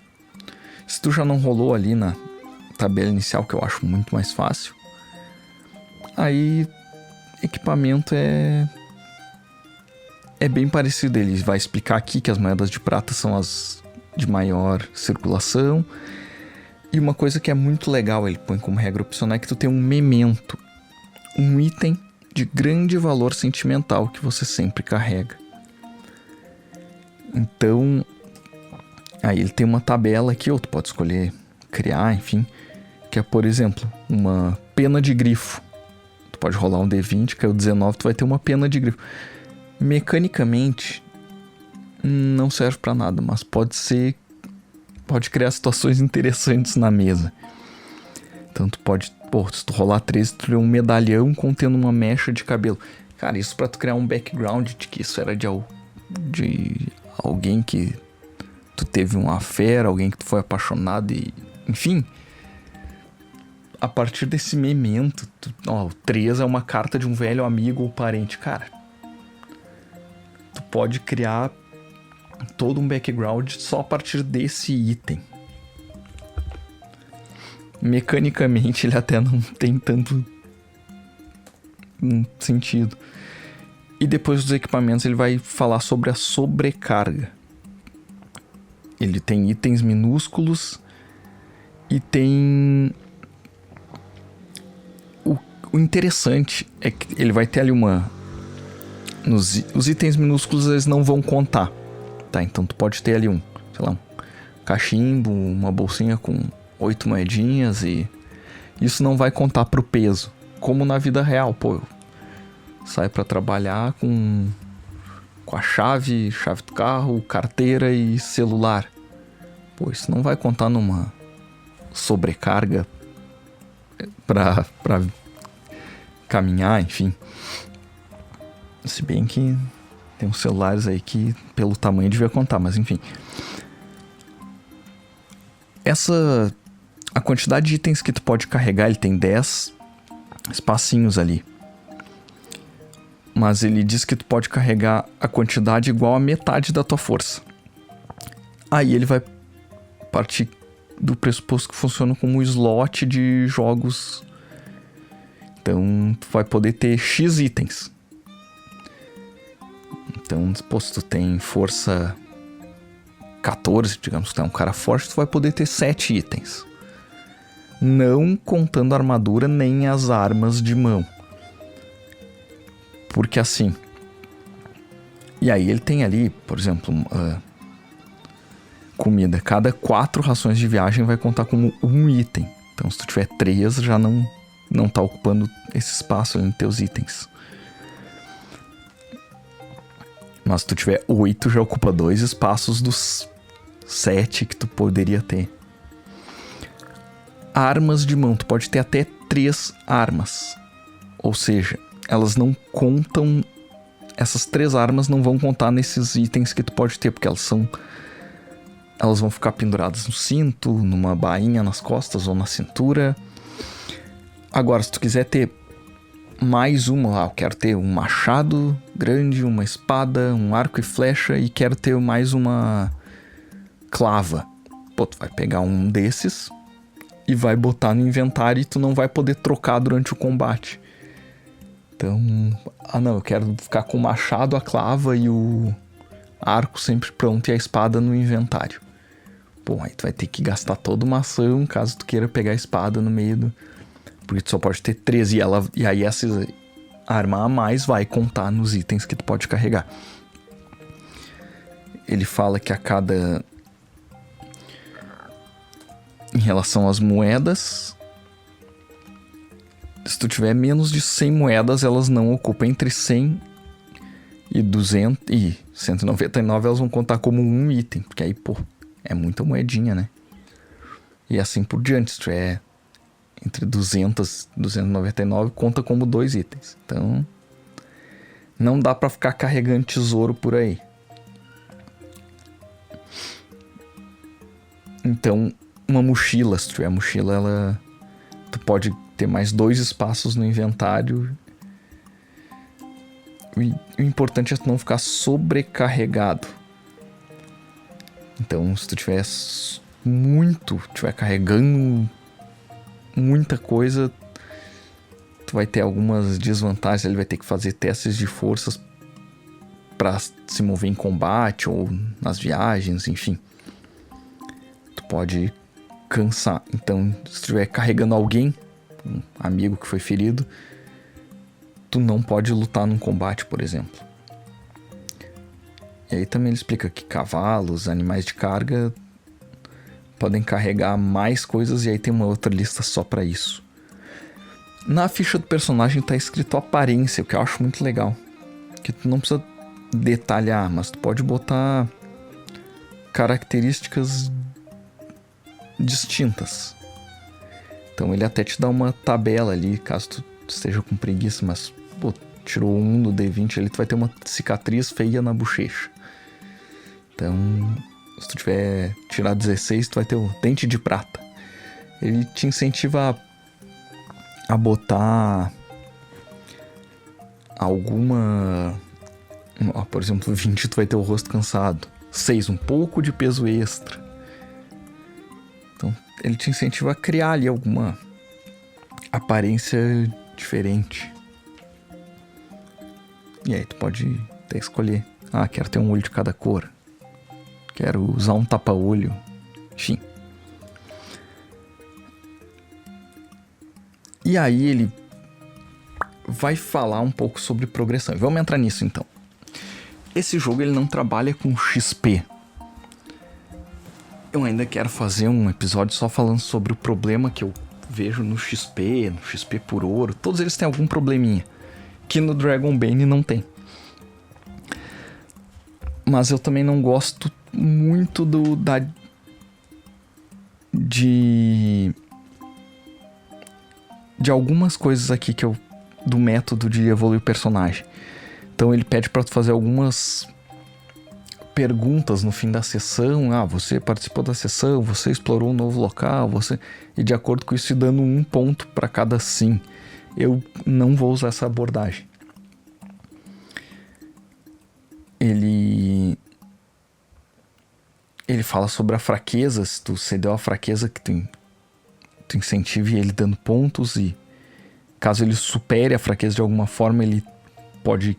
se tu já não rolou ali na tabela inicial, que eu acho muito mais fácil, aí equipamento é bem parecido. Ele vai explicar aqui que as moedas de prata são as de maior circulação. E uma coisa que é muito legal, ele põe como regra opcional, é que tu tem um memento, um item de grande valor sentimental que você sempre carrega. Então, aí ele tem uma tabela aqui, ou tu pode escolher criar, enfim, que é, por exemplo, uma pena de grifo. Tu pode rolar um D20, que é o 19, tu vai ter uma pena de grifo. Mecanicamente, não serve pra nada, mas pode criar situações interessantes na mesa. Então tu pode, se tu rolar 13, tu tem um medalhão contendo uma mecha de cabelo. Cara, isso pra tu criar um background de que isso era de alguém que tu teve uma affair, alguém que tu foi apaixonado e... Enfim, a partir desse memento, o 3 é uma carta de um velho amigo ou parente. Cara, tu pode criar todo um background só a partir desse item. Mecanicamente ele até não tem tanto sentido. E depois dos equipamentos ele vai falar sobre a sobrecarga. Ele tem itens minúsculos e tem... O interessante é que ele vai ter ali uma... Os itens minúsculos eles não vão contar, tá? Então tu pode ter ali um cachimbo, uma bolsinha com 8 moedinhas e... Isso não vai contar pro peso. Como na vida real, pô. Sai pra trabalhar com a chave do carro, carteira e celular. Pô, isso não vai contar numa sobrecarga pra caminhar, enfim. Se bem que tem uns celulares aí que pelo tamanho devia contar, mas enfim. A quantidade de itens que tu pode carregar, ele tem 10 espacinhos ali. Mas ele diz que tu pode carregar a quantidade igual a metade da tua força. Aí ele vai partir do pressuposto que funciona como um slot de jogos. Então tu vai poder ter X itens. Então, se tu tem força 14, digamos que tu é um cara forte, tu vai poder ter 7 itens. Não contando a armadura nem as armas de mão. Porque assim... E aí ele tem ali, por exemplo, comida. Cada 4 rações de viagem vai contar como um item. Então se tu tiver 3, já não tá ocupando esse espaço ali nos teus itens. Mas se tu tiver 8, já ocupa 2 espaços dos 7 que tu poderia ter. Armas de mão, tu pode ter até 3 armas. Ou seja, elas não contam... Essas 3 armas não vão contar nesses itens que tu pode ter, porque elas vão ficar penduradas no cinto, numa bainha nas costas ou na cintura. Agora, se tu quiser ter mais uma, eu quero ter um machado grande, uma espada, um arco e flecha e quero ter mais uma clava. Pô, tu vai pegar um desses e vai botar no inventário e tu não vai poder trocar durante o combate. Então, eu quero ficar com o machado, a clava e o arco sempre pronto e a espada no inventário. Pô, aí tu vai ter que gastar toda uma ação caso tu queira pegar a espada no meio do... Porque tu só pode ter 3 e aí essa arma a mais vai contar nos itens que tu pode carregar. Ele fala que a cada... Em relação às moedas, se tu tiver menos de 100 moedas, elas não ocupam. Entre 100 e 200 e 199, elas vão contar como um item. Porque aí, pô, é muita moedinha, né? E assim por diante. Se tu tiver entre 200 e 299, conta como 2 itens. Então, não dá pra ficar carregando tesouro por aí. Então, uma mochila, se tu tiver mochila, tu pode ter mais 2 espaços no inventário. O importante é tu não ficar sobrecarregado. Então, se tu tiver carregando muita coisa, tu vai ter algumas desvantagens. Ele vai ter que fazer testes de forças para se mover em combate ou nas viagens, enfim. Tu pode cansar. Então, se estiver carregando alguém, um amigo que foi ferido, tu não pode lutar num combate, por exemplo. E aí também ele explica que cavalos, animais de carga podem carregar mais coisas, e aí tem uma outra lista só pra isso. Na ficha do personagem tá escrito aparência, o que eu acho muito legal. Que tu não precisa detalhar, mas tu pode botar características distintas. Então ele até te dá uma tabela ali, caso tu esteja com preguiça, mas pô, tirou 1 no D20, ali tu vai ter uma cicatriz feia na bochecha. Então, se tu tiver tirado 16, tu vai ter o dente de prata. Ele te incentiva a botar alguma... Por exemplo, 20 tu vai ter o rosto cansado. 6, um pouco de peso extra. Então, ele te incentiva a criar ali alguma aparência diferente. E aí tu pode até escolher. Quero ter um olho de cada cor. Quero usar um tapa-olho. Enfim. E aí ele vai falar um pouco sobre progressão. Vamos entrar nisso então. Esse jogo ele não trabalha com XP. Eu ainda quero fazer um episódio só falando sobre o problema que eu vejo no XP por ouro. Todos eles têm algum probleminha. Que no Dragonbane não tem. Mas eu também não gosto muito de algumas coisas aqui do método de evoluir o personagem. Então ele pede para tu fazer algumas perguntas no fim da sessão. Você participou da sessão, você explorou um novo local, e de acordo com isso dando 1 ponto para cada sim. Eu não vou usar essa abordagem. Ele fala sobre a fraqueza. Se tu cedeu a fraqueza, que tu incentive ele dando pontos, e caso ele supere a fraqueza de alguma forma, ele pode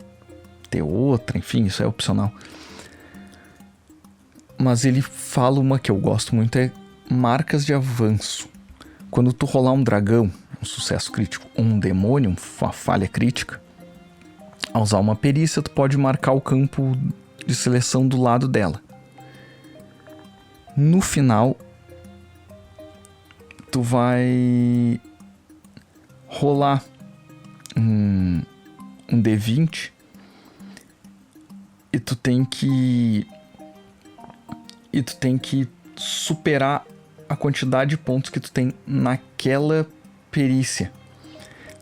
ter outra, enfim, isso é opcional. Mas ele fala uma que eu gosto muito, é marcas de avanço. Quando tu rolar um dragão, um sucesso crítico, ou um demônio, uma falha crítica, ao usar uma perícia, tu pode marcar o campo de seleção do lado dela. No final, tu vai rolar um D20 e tu tem que superar a quantidade de pontos que tu tem naquela perícia.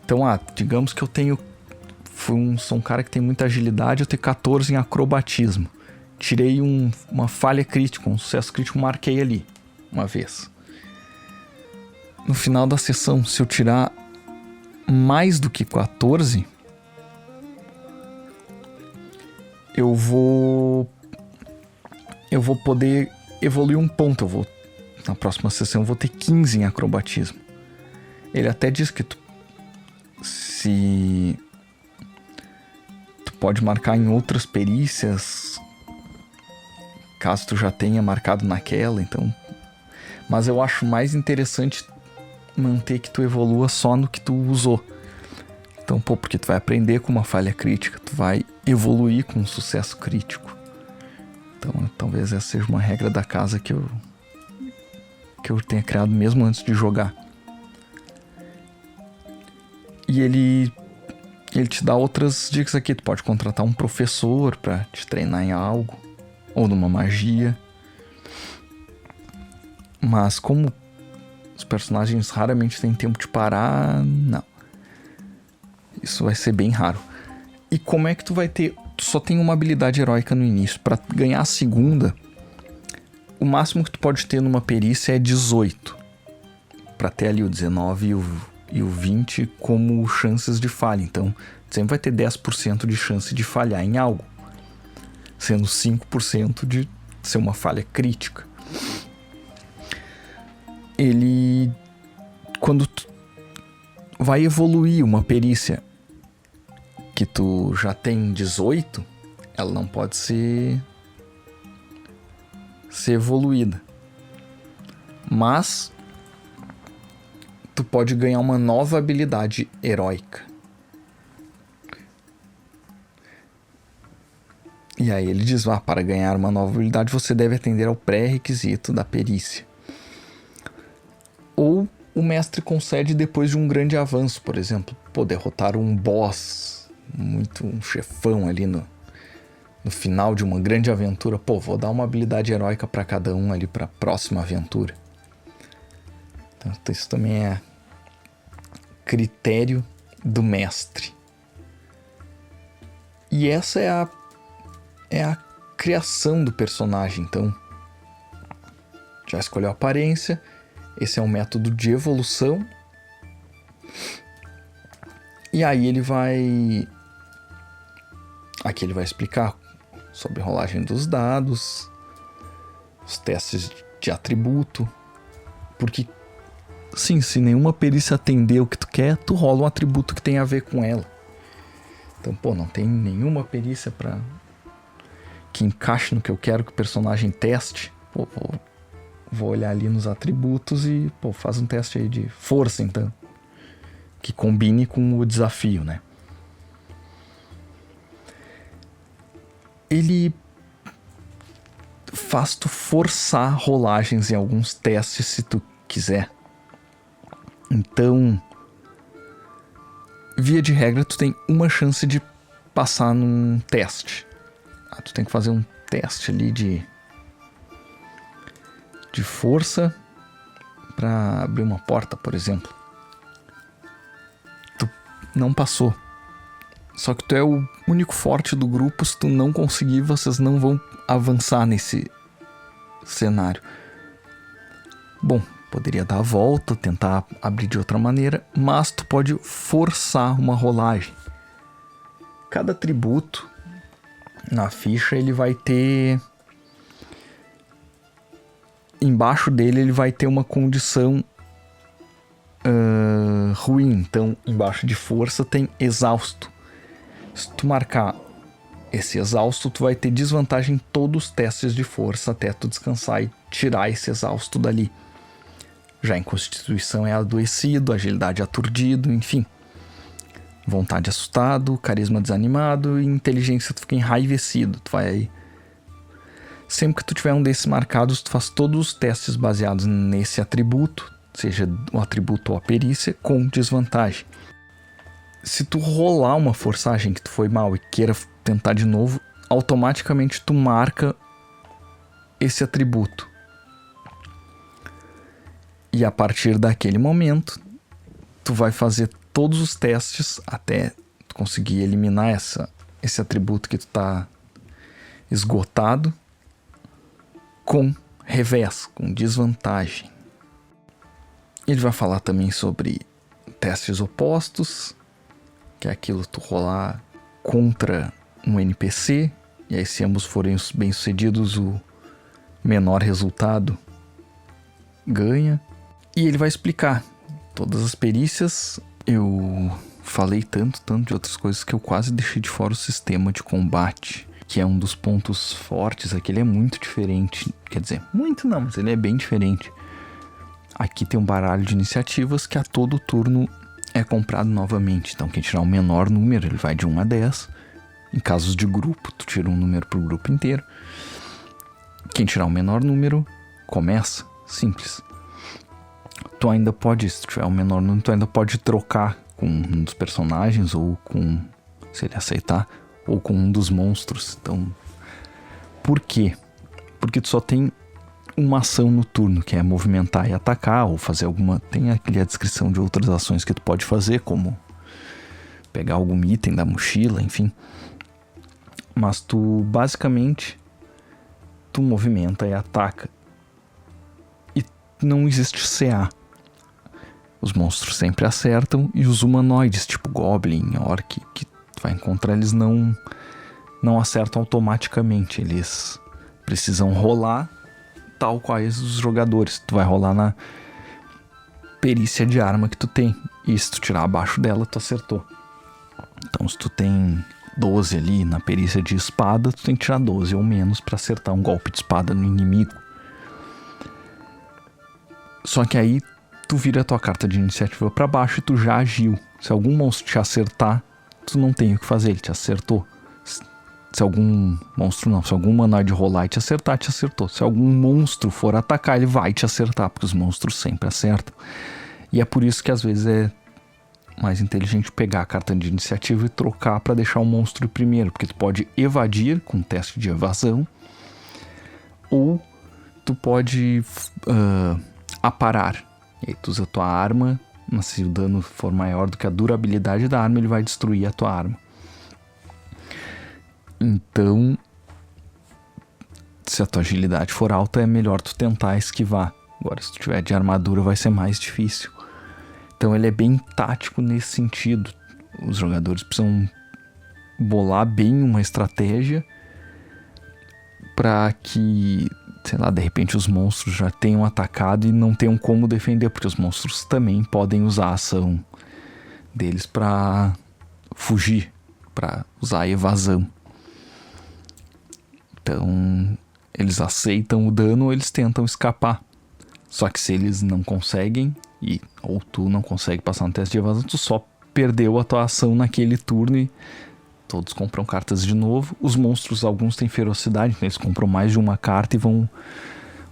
Então, digamos que eu sou um cara que tem muita agilidade, eu tenho 14 em acrobatismo. Tirei uma falha crítica, um sucesso crítico, marquei ali uma vez. No final da sessão, se eu tirar mais do que 14, eu vou poder evoluir 1 ponto. Na próxima sessão eu vou ter 15 em acrobatismo. Ele até diz que tu pode marcar em outras perícias, caso tu já tenha marcado naquela, então. Mas eu acho mais interessante manter que tu evolua só no que tu usou. Então, porque tu vai aprender com uma falha crítica, tu vai evoluir com um sucesso crítico. Então, talvez essa seja uma regra da casa que eu tenha criado mesmo antes de jogar. E ele te dá outras dicas aqui. Tu pode contratar um professor para te treinar em algo, ou numa magia. Mas como os personagens raramente têm tempo de parar, não. Isso vai ser bem raro. E como é que tu vai ter... Tu só tem uma habilidade heróica no início. Para ganhar a segunda, o máximo que tu pode ter numa perícia é 18. Para ter ali o 19 e o 20 como chances de falha. Então, tu sempre vai ter 10% de chance de falhar em algo. Sendo 5% de ser uma falha crítica. Quando tu vai evoluir uma perícia que tu já tem 18, ela não pode ser evoluída. Mas tu pode ganhar uma nova habilidade heróica. E aí ele diz, para ganhar uma nova habilidade você deve atender ao pré-requisito da perícia. Ou o mestre concede depois de um grande avanço, por exemplo, derrotar um boss, um chefão ali no final de uma grande aventura. Vou dar uma habilidade heróica para cada um ali para a próxima aventura. Então isso também é critério do mestre. E essa é a criação do personagem. Então, já escolheu a aparência. Esse é um método de evolução. E aí ele vai... Aqui ele vai explicar sobre a rolagem dos dados, os testes de atributo. Porque, sim, se nenhuma perícia atender o que tu quer, tu rola um atributo que tem a ver com ela. Então, não tem nenhuma perícia que encaixe no que eu quero que o personagem teste. Vou olhar ali nos atributos e, faz um teste aí de força, então. Que combine com o desafio, né? Ele faz tu forçar rolagens em alguns testes se tu quiser. Então, via de regra, tu tem uma chance de passar num teste. Tu tem que fazer um teste ali de força para abrir uma porta, por exemplo. Tu não passou. Só que tu é o único forte do grupo. Se tu não conseguir, vocês não vão avançar nesse cenário. Bom, poderia dar a volta, tentar abrir de outra maneira, mas tu pode forçar uma rolagem. Cada atributo na ficha ele vai ter... Embaixo dele ele vai ter uma condição ruim. Então, embaixo de força tem exausto. Se tu marcar esse exausto, tu vai ter desvantagem em todos os testes de força até tu descansar e tirar esse exausto dali. Já em constituição é adoecido, agilidade aturdido, enfim. Vontade assustado, carisma desanimado e inteligência tu fica enraivecido. Tu vai... Sempre que tu tiver um desses marcados, tu faz todos os testes baseados nesse atributo, seja o atributo ou a perícia, com desvantagem. Se tu rolar uma forçagem que tu foi mal e queira tentar de novo, automaticamente tu marca esse atributo. E a partir daquele momento, tu vai fazer todos os testes até tu conseguir eliminar esse atributo que tu tá esgotado com revés, com desvantagem. Ele vai falar também sobre testes opostos, que é aquilo tu rolar contra um NPC, e aí se ambos forem bem-sucedidos, o menor resultado ganha. E ele vai explicar todas as perícias. Eu falei tanto de outras coisas que eu quase deixei de fora o sistema de combate, que é um dos pontos fortes. Aqui ele é muito diferente, quer dizer, muito não, mas ele é bem diferente. Aqui tem um baralho de iniciativas que a todo turno é comprado novamente. Então quem tirar o menor número, ele vai de 1 a 10. Em casos de grupo, tu tira um número pro grupo inteiro. Quem tirar o menor número, começa. Simples. Tu ainda pode, se tu tiver o menor número, tu ainda pode trocar com um dos personagens, ou com, se ele aceitar, ou com um dos monstros. Então, por quê? Porque tu só tem uma ação no turno, que é movimentar e atacar, ou fazer alguma... Tem aqui a descrição de outras ações que tu pode fazer, como pegar algum item da mochila, enfim. Mas tu, basicamente, tu movimenta e ataca. E não existe CA. Os monstros sempre acertam, e os humanoides, tipo Goblin, Orc, que tu vai encontrar, eles não acertam automaticamente. Eles precisam rolar tal quais os jogadores. Tu vai rolar na perícia de arma que tu tem. E se tu tirar abaixo dela, tu acertou. Então, se tu tem 12 ali na perícia de espada, tu tem que tirar 12 ou menos pra acertar um golpe de espada no inimigo. Só que aí tu vira a tua carta de iniciativa pra baixo e tu já agiu. Se algum monstro te acertar, tu não tem o que fazer, ele te acertou. Se algum monstro não, se algum humanoide rolar e te acertar, te acertou. Se algum monstro for atacar, ele vai te acertar, porque os monstros sempre acertam. E é por isso que às vezes é mais inteligente pegar a carta de iniciativa e trocar para deixar o monstro primeiro, porque tu pode evadir com um teste de evasão, ou tu pode aparar. E aí tu usa a tua arma, mas se o dano for maior do que a durabilidade da arma, ele vai destruir a tua arma. Então, se a tua agilidade for alta, é melhor tu tentar esquivar. Agora, se tu tiver de armadura, vai ser mais difícil. Então, ele é bem tático nesse sentido. Os jogadores precisam bolar bem uma estratégia para que, sei lá, de repente os monstros já tenham atacado e não tenham como defender, porque os monstros também podem usar a ação deles para fugir, para usar a evasão. Então, eles aceitam o dano ou eles tentam escapar. Só que se eles não conseguem, ou tu não consegue passar no teste de evasão, tu só perdeu a tua ação naquele turno e todos compram cartas de novo. Os monstros, alguns têm ferocidade, então eles compram mais de uma carta e vão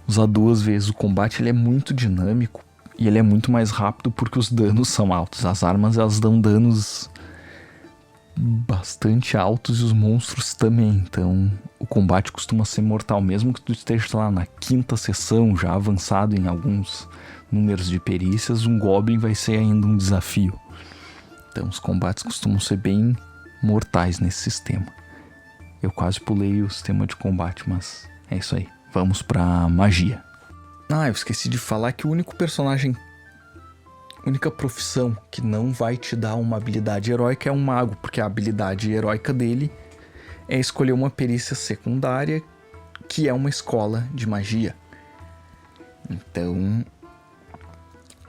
usar 2 vezes. O combate ele é muito dinâmico e ele é muito mais rápido porque os danos são altos. As armas elas dão danos bastante altos e os monstros também. Então o combate costuma ser mortal, mesmo que tu esteja lá na 5ª sessão, já avançado em alguns números de perícias, um Goblin vai ser ainda um desafio. Então os combates costumam ser bem mortais nesse sistema. Eu quase pulei o sistema de combate, mas é isso aí. Vamos pra magia. Eu esqueci de falar que o único personagem, única profissão que não vai te dar uma habilidade heróica é um mago, porque a habilidade heróica dele é escolher uma perícia secundária, que é uma escola de magia. Então,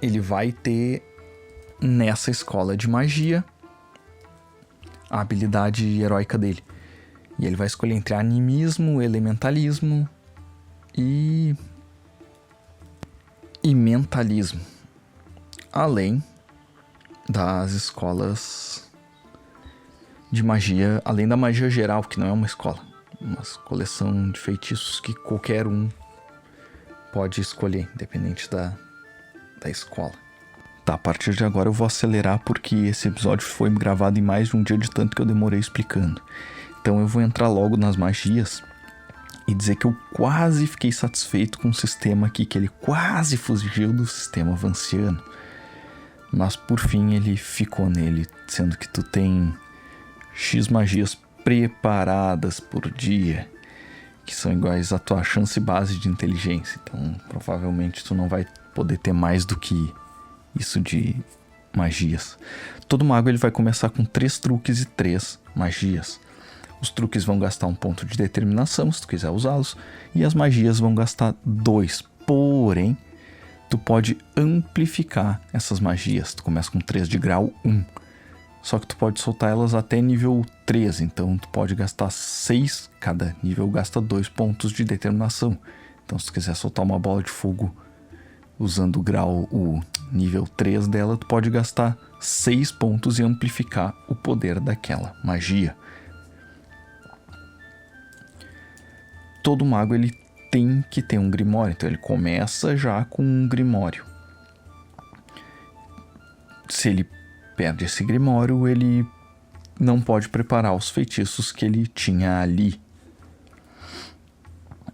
ele vai ter nessa escola de magia a habilidade heróica dele. E ele vai escolher entre animismo, elementalismo e mentalismo. Além das escolas de magia, além da magia geral, que não é uma escola, uma coleção de feitiços que qualquer um pode escolher, independente da escola. Tá, a partir de agora eu vou acelerar porque esse episódio foi gravado em mais de um dia de tanto que eu demorei explicando. Então eu vou entrar logo nas magias e dizer que eu quase fiquei satisfeito com o sistema aqui, que ele quase fugiu do sistema vanciano. Mas por fim ele ficou nele, sendo que tu tem X magias preparadas por dia, que são iguais à tua chance base de inteligência. Então provavelmente tu não vai poder ter mais do que isso de magias. Todo mago ele vai começar com 3 truques e 3 magias. Os truques vão gastar 1 ponto de determinação, se tu quiser usá-los, e as magias vão gastar 2. Porém, tu pode amplificar essas magias. Tu começa com 3 de grau 1. Só que tu pode soltar elas até nível 3, então tu pode gastar 6, cada nível gasta 2 pontos de determinação. Então se tu quiser soltar uma bola de fogo usando o nível 3 dela, tu pode gastar 6 pontos e amplificar o poder daquela magia. Todo mago ele tem que ter um grimório, então ele começa já com um grimório. Se ele perde esse grimório, ele não pode preparar os feitiços que ele tinha ali.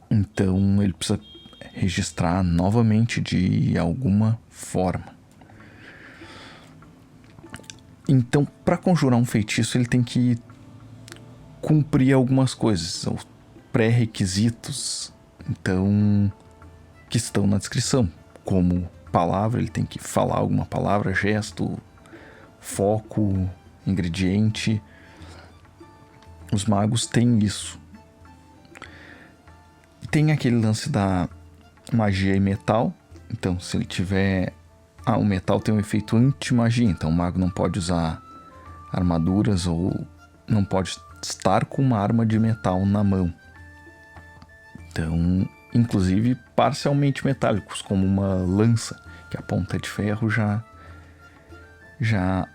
Então ele precisa registrar novamente de alguma forma. Então, para conjurar um feitiço, ele tem que cumprir algumas coisas, são pré-requisitos, então, que estão na descrição, como palavra, ele tem que falar alguma palavra, gesto, foco, ingrediente. Os magos têm isso. Tem aquele lance da magia e metal. Então, se ele tiver... o metal tem um efeito anti-magia. Então, o mago não pode usar armaduras ou não pode estar com uma arma de metal na mão. Então, inclusive parcialmente metálicos, como uma lança, que a ponta de ferro já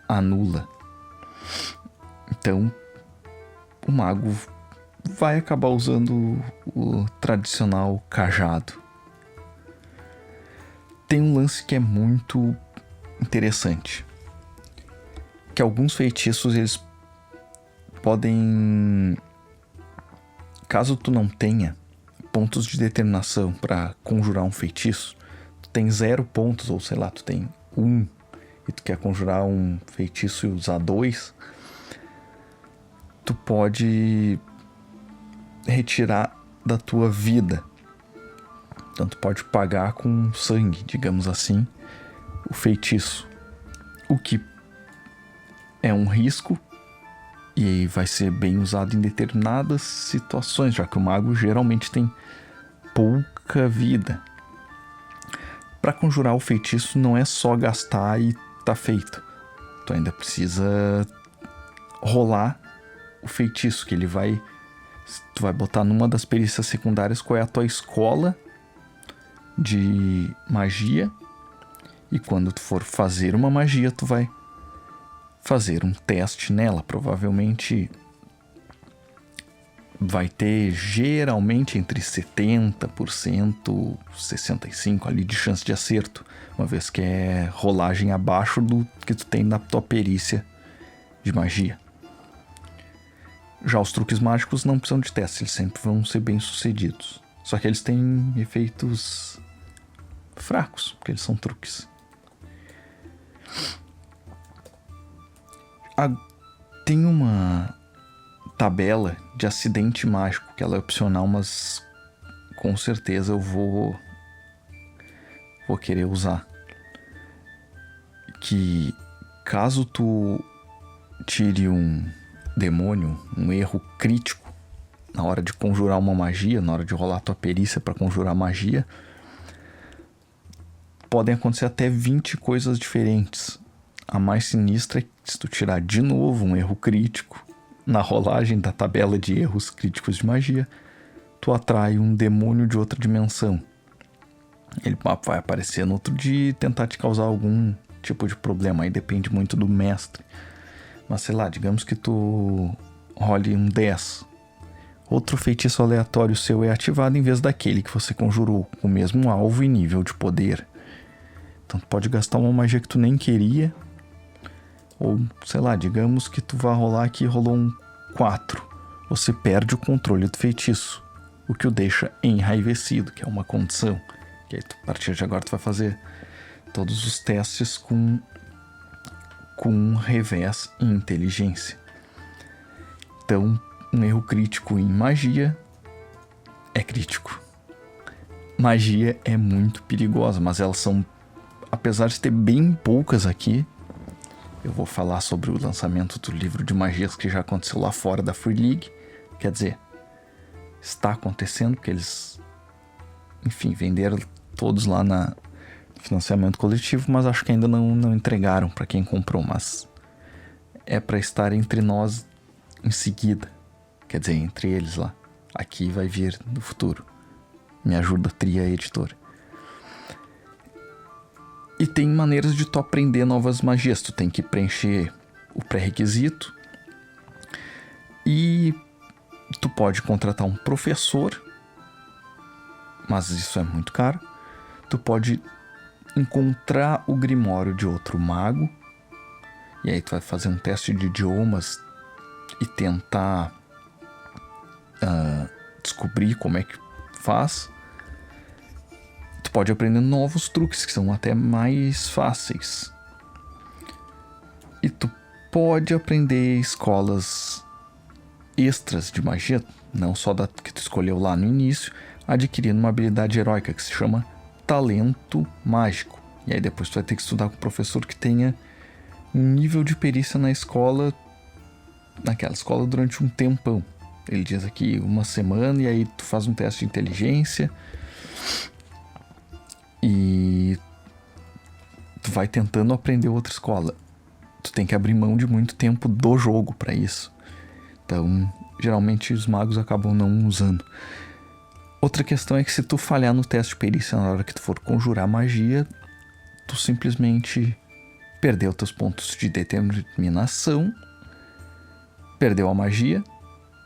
anula. Então, o mago vai acabar usando o tradicional cajado. Tem um lance que é muito interessante, que alguns feitiços eles podem, caso tu não tenha pontos de determinação para conjurar um feitiço, tu tem 0 pontos, ou sei lá, tu tem 1 e tu quer conjurar um feitiço e usar 2, tu pode retirar da tua vida. Então tu pode pagar com sangue, digamos assim, o feitiço. O que é um risco e vai ser bem usado em determinadas situações, já que o mago geralmente tem pouca vida. Para conjurar o feitiço não é só gastar e tá feito. Tu ainda precisa rolar o feitiço, que ele vai... Tu vai botar numa das perícias secundárias qual é a tua escola de magia. E quando tu for fazer uma magia, tu vai fazer um teste nela. Provavelmente vai ter geralmente entre 70% e 65% ali de chance de acerto, uma vez que é rolagem abaixo do que tu tem na tua perícia de magia. Já os truques mágicos não precisam de teste, eles sempre vão ser bem sucedidos. Só que eles têm efeitos fracos, porque eles são truques. Tem uma tabela de acidente mágico, que ela é opcional, mas com certeza eu vou querer usar. Que caso tu tire um demônio, um erro crítico na hora de conjurar uma magia, na hora de rolar tua perícia para conjurar magia, podem acontecer até 20 coisas diferentes. A mais sinistra é que se tu tirar de novo um erro crítico na rolagem da tabela de erros críticos de magia, tu atrai um demônio de outra dimensão. Ele vai aparecer no outro dia e tentar te causar algum tipo de problema. Aí depende muito do mestre. Mas sei lá, digamos que tu role um 10. Outro feitiço aleatório seu é ativado em vez daquele que você conjurou, com o mesmo alvo e nível de poder. Então tu pode gastar uma magia que tu nem queria. Ou, sei lá, digamos que tu vai rolar aqui e rolou um 4. Você perde o controle do feitiço, o que o deixa enraivecido, que é uma condição. Que aí, a partir de agora tu vai fazer todos os testes com revés e inteligência. Então, um erro crítico em magia é crítico. Magia é muito perigosa, mas elas são, apesar de ter bem poucas aqui, eu vou falar sobre o lançamento do livro de magias que já aconteceu lá fora da Free League. Quer dizer, está acontecendo, porque eles, enfim, venderam todos lá no financiamento coletivo, mas acho que ainda não entregaram para quem comprou, mas é para estar entre nós em seguida. Quer dizer, entre eles lá. Aqui vai vir no futuro. Me ajuda, Tria Editora. E tem maneiras de tu aprender novas magias. Tu tem que preencher o pré-requisito. E tu pode contratar um professor. Mas isso é muito caro. Tu pode encontrar o grimório de outro mago. E aí tu vai fazer um teste de idiomas e tentar descobrir como é que faz. Tu pode aprender novos truques que são até mais fáceis. E tu pode aprender escolas extras de magia, não só da que tu escolheu lá no início, adquirindo uma habilidade heróica que se chama talento mágico. E aí depois tu vai ter que estudar com um professor que tenha um nível de perícia naquela escola durante um tempão. Ele diz aqui 1 semana, e aí tu faz um teste de inteligência e tu vai tentando aprender outra escola. Tu tem que abrir mão de muito tempo do jogo para isso. Então, geralmente os magos acabam não usando. Outra questão é que se tu falhar no teste de perícia na hora que tu for conjurar magia, tu simplesmente perdeu teus pontos de determinação, perdeu a magia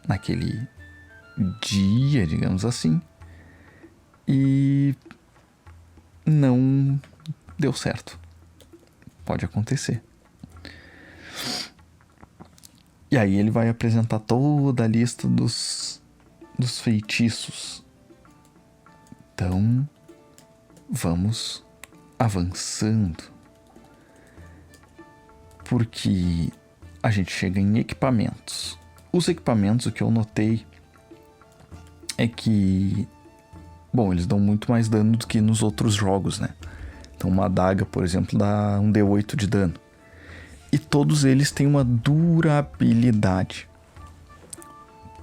naquele dia, digamos assim, e não deu certo. Pode acontecer. E aí ele vai apresentar toda a lista dos feitiços. Então, vamos avançando. Porque a gente chega em equipamentos. Os equipamentos, o que eu notei é que, bom, eles dão muito mais dano do que nos outros jogos, né? Então uma adaga, por exemplo, dá um D8 de dano. E todos eles têm uma durabilidade.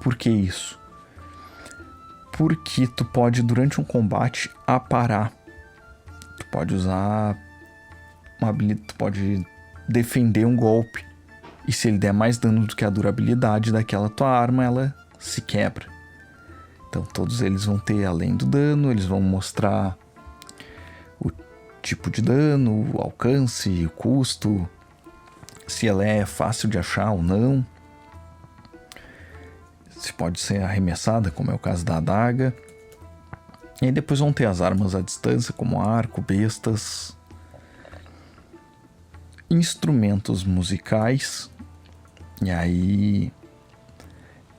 Por que isso? Porque tu pode, durante um combate, aparar. Tu pode usar uma habilidade, tu pode defender um golpe. E se ele der mais dano do que a durabilidade daquela tua arma, ela se quebra. Então todos eles vão ter, além do dano, eles vão mostrar o tipo de dano, o alcance, o custo, se ela é fácil de achar ou não, se pode ser arremessada, como é o caso da adaga. E aí depois vão ter as armas à distância, como arco, bestas, instrumentos musicais. E aí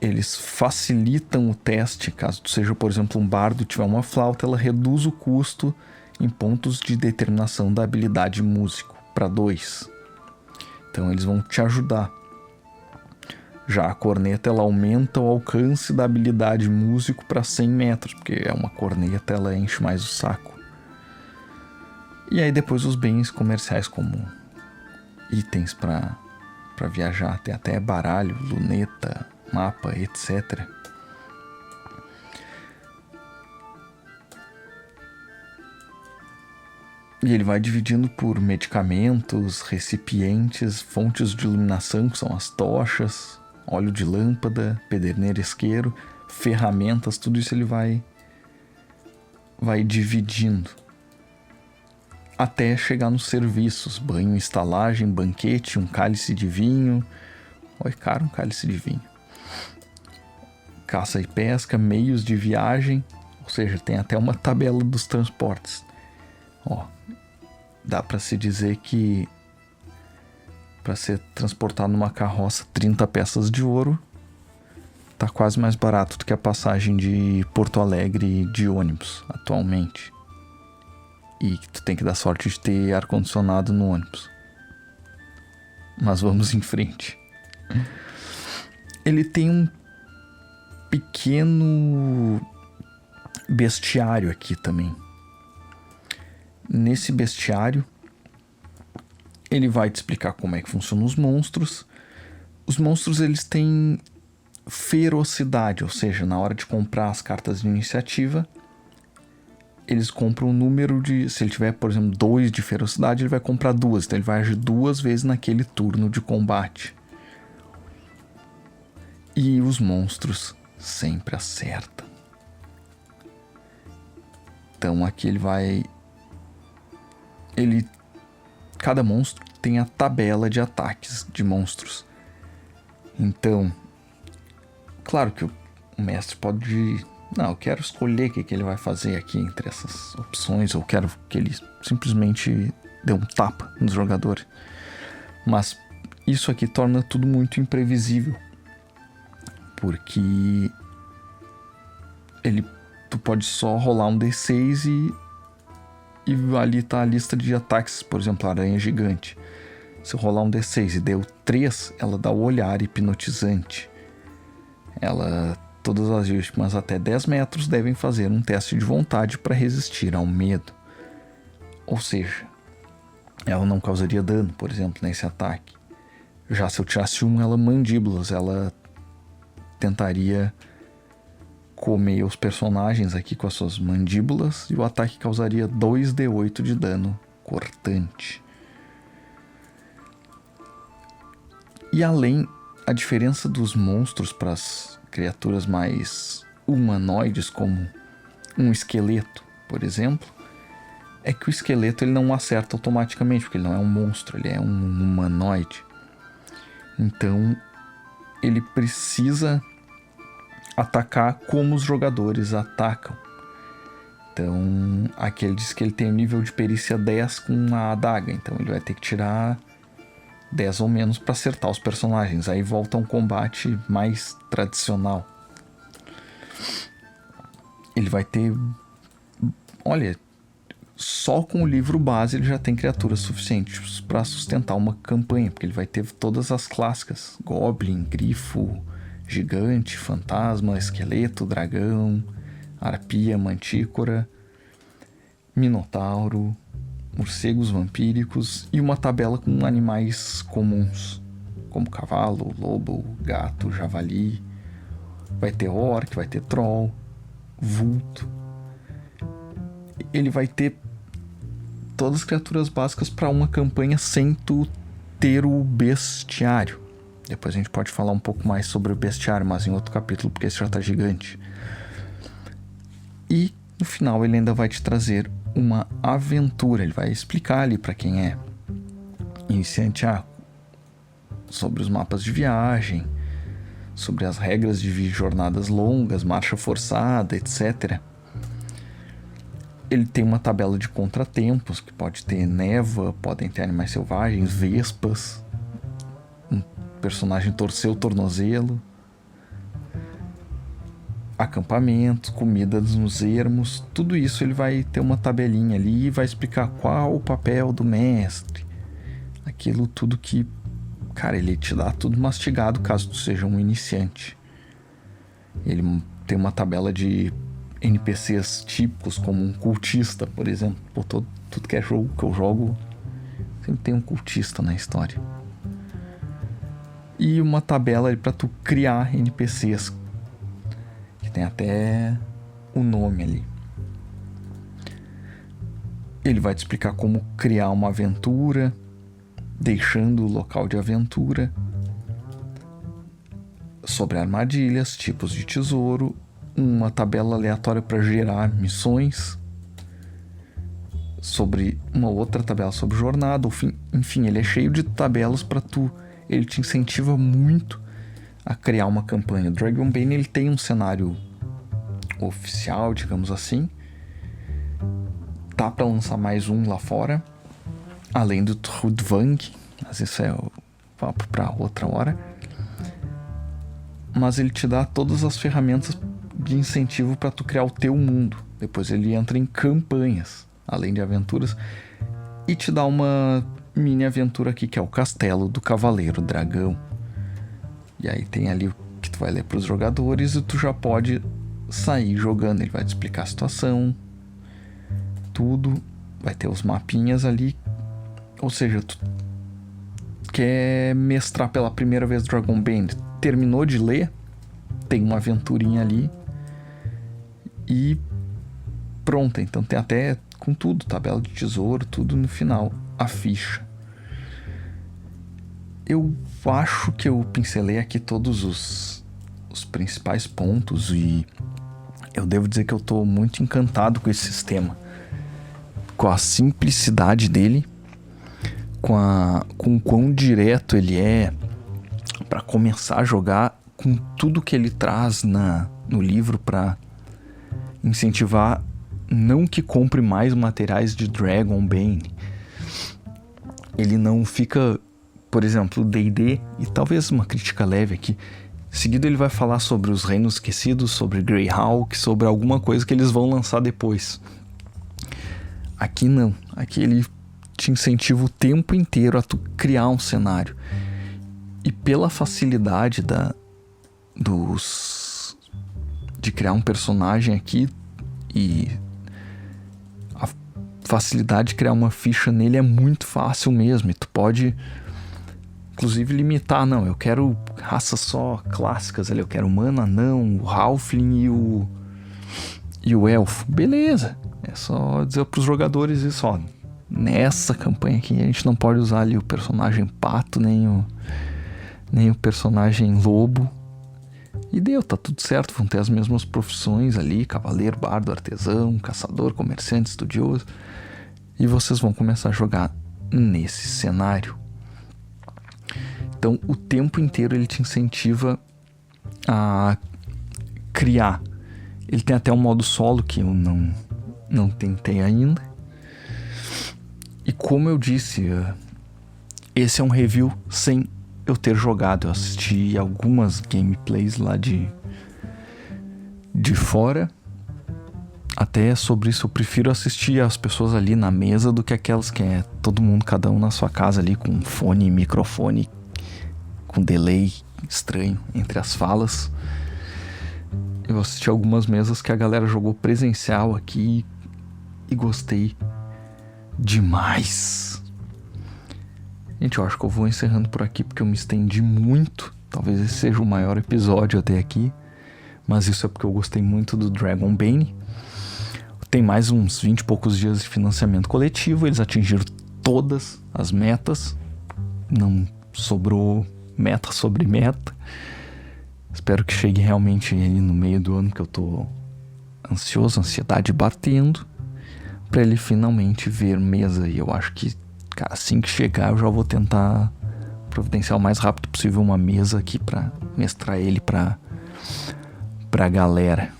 eles facilitam o teste. Caso tu seja, por exemplo, um bardo e tiver uma flauta, ela reduz o custo em pontos de determinação da habilidade músico para 2. Então eles vão te ajudar. Já a corneta, ela aumenta o alcance da habilidade músico para 100 metros, porque é uma corneta, ela enche mais o saco. E aí depois os bens comerciais, como itens para viajar, tem até baralho, luneta, mapa, etc. E ele vai dividindo por medicamentos, recipientes, fontes de iluminação, que são as tochas, óleo de lâmpada, pederneira, isqueiro, ferramentas, tudo isso ele vai dividindo. Até chegar nos serviços, banho, estalagem, banquete, um cálice de vinho. Oi, caro, um cálice de vinho. Caça e pesca, meios de viagem, ou seja, tem até uma tabela dos transportes. Ó, dá para se dizer que para ser transportado numa carroça 30 peças de ouro tá quase mais barato do que a passagem de Porto Alegre de ônibus atualmente. E tu tem que dar sorte de ter ar-condicionado no ônibus. Mas vamos em frente. Ele tem um pequeno bestiário aqui também. Nesse bestiário, ele vai te explicar como é que funcionam os monstros. Os monstros, eles têm ferocidade, ou seja, na hora de comprar as cartas de iniciativa, eles compram o número de... Se ele tiver, por exemplo, 2 de ferocidade, ele vai comprar 2. Então ele vai agir 2 vezes naquele turno de combate. E os monstros sempre acertam. Então aqui ele vai... Cada monstro tem a tabela de ataques de monstros. Então, claro que o mestre pode... Não, eu quero escolher o que ele vai fazer aqui entre essas opções, ou quero que ele simplesmente dê um tapa nos jogadores. Mas isso aqui torna tudo muito imprevisível. Porque tu pode só rolar um D6 e ali tá a lista de ataques. Por exemplo, a aranha gigante. Se eu rolar um D6 e deu 3, ela dá o olhar hipnotizante. Todas as vítimas até 10 metros devem fazer um teste de vontade para resistir ao medo. Ou seja, ela não causaria dano, por exemplo, nesse ataque. Já se eu tirasse ela mandíbulas, ela tentaria comer os personagens aqui com as suas mandíbulas, e o ataque causaria 2d8 de dano cortante. E além, a diferença dos monstros para as criaturas mais humanoides, como um esqueleto, por exemplo, é que o esqueleto ele não acerta automaticamente, porque ele não é um monstro, ele é um humanoide. Então, ele precisa atacar como os jogadores atacam. Então, aqui ele diz que ele tem um nível de perícia 10 com a adaga, então ele vai ter que tirar 10 ou menos para acertar os personagens. Aí volta um combate mais tradicional. Ele vai ter... Olha, só com o livro base ele já tem criaturas suficientes para sustentar uma campanha, porque ele vai ter todas as clássicas: Goblin, Grifo, Gigante, Fantasma, Esqueleto, Dragão, arpia, mantícora, minotauro, morcegos vampíricos e uma tabela com animais comuns, como cavalo, lobo, gato, javali. Vai ter orc, vai ter troll, vulto. Ele vai ter todas as criaturas básicas para uma campanha sem tu ter o bestiário. Depois a gente pode falar um pouco mais sobre o bestiário, mas em outro capítulo, porque esse já tá gigante. E no final ele ainda vai te trazer uma aventura. Ele vai explicar ali para quem é iniciante sobre os mapas de viagem, sobre as regras de jornadas longas, marcha forçada, etc. Ele tem uma tabela de contratempos, que pode ter névoa, podem ter animais selvagens, vespas, um personagem torcer o tornozelo, acampamentos, comidas nos ermos, tudo isso ele vai ter uma tabelinha ali e vai explicar qual o papel do mestre. Aquilo tudo que, cara, ele te dá tudo mastigado caso tu seja um iniciante. Ele tem uma tabela de NPCs típicos, como um cultista, por exemplo. Pô, tudo que é jogo que eu jogo sempre tem um cultista na história. E uma tabela para tu criar NPCs, que tem até o nome ali. Ele vai te explicar como criar uma aventura, deixando o local de aventura, sobre armadilhas, tipos de tesouro, uma tabela aleatória para gerar missões, sobre uma outra tabela sobre jornada, enfim, ele é cheio de tabelas para tu. Ele te incentiva muito a criar uma campanha. O Dragonbane, ele tem um cenário oficial, digamos assim. Tá para lançar mais um lá fora, além do Trudvang, mas isso é o papo para outra hora. Mas ele te dá todas as ferramentas de incentivo para tu criar o teu mundo. Depois ele entra em campanhas, além de aventuras, e te dá uma mini aventura aqui, que é o Castelo do Cavaleiro Dragão. E aí tem ali o que tu vai ler para os jogadores e tu já pode sair jogando. Ele vai te explicar a situação, tudo, vai ter os mapinhas ali. Ou seja, tu quer mestrar pela primeira vez Dragonbane, terminou de ler, tem uma aventurinha ali e pronta. Então tem até com tudo, tabela de tesouro, tudo no final, a ficha. Eu acho que eu pincelei aqui todos os principais pontos e eu devo dizer que eu tô muito encantado com esse sistema, com a simplicidade dele, com o quão direto ele é para começar a jogar, com tudo que ele traz no livro para incentivar não que compre mais materiais de Dragonbane. Ele não fica, por exemplo, o D&D, e talvez uma crítica leve aqui, seguido ele vai falar sobre os Reinos Esquecidos, sobre Greyhawk, sobre alguma coisa que eles vão lançar depois. Aqui não, aqui ele te incentiva o tempo inteiro a tu criar um cenário. E pela facilidade de criar um personagem aqui e a facilidade de criar uma ficha nele é muito fácil mesmo. E tu pode, inclusive, limitar. Não, eu quero raças só clássicas ali. Eu quero humano, anão, o halfling e o elfo. Beleza. É só dizer pros jogadores isso, ó. Nessa campanha aqui a gente não pode usar ali o personagem pato, nem o personagem lobo. E deu, tá tudo certo. Vão ter as mesmas profissões ali: cavaleiro, bardo, artesão, caçador, comerciante, estudioso. E vocês vão começar a jogar nesse cenário. Então o tempo inteiro ele te incentiva a criar. Ele tem até um modo solo que eu não tentei ainda. E como eu disse, esse é um review sem eu ter jogado. Eu assisti algumas gameplays lá de fora. Até sobre isso eu prefiro assistir as pessoas ali na mesa do que aquelas que é todo mundo, cada um na sua casa ali, com fone e microfone, com delay estranho entre as falas. Eu assisti algumas mesas que a galera jogou presencial aqui e gostei demais. Gente, eu acho que eu vou encerrando por aqui porque eu me estendi muito. Talvez esse seja o maior episódio até aqui, mas isso é porque eu gostei muito do Dragonbane. Tem mais uns 20 e poucos dias de financiamento coletivo. Eles atingiram todas as metas. Não sobrou meta sobre meta. Espero que chegue realmente ali no meio do ano, que eu tô ansioso, ansiedade batendo, pra ele finalmente ver mesa. E eu acho que, cara, assim que chegar eu já vou tentar providenciar o mais rápido possível uma mesa aqui pra mestrar ele pra galera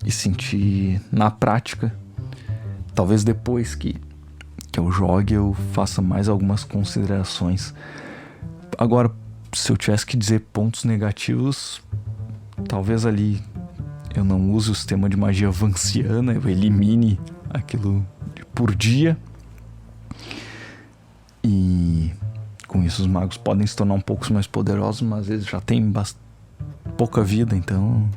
e sentir na prática. Talvez depois que eu jogue eu faça mais algumas considerações. Agora, se eu tivesse que dizer pontos negativos, talvez ali eu não use o sistema de magia vanciana, eu elimine aquilo por dia. E com isso os magos podem se tornar um pouco mais poderosos, mas eles já têm pouca vida, então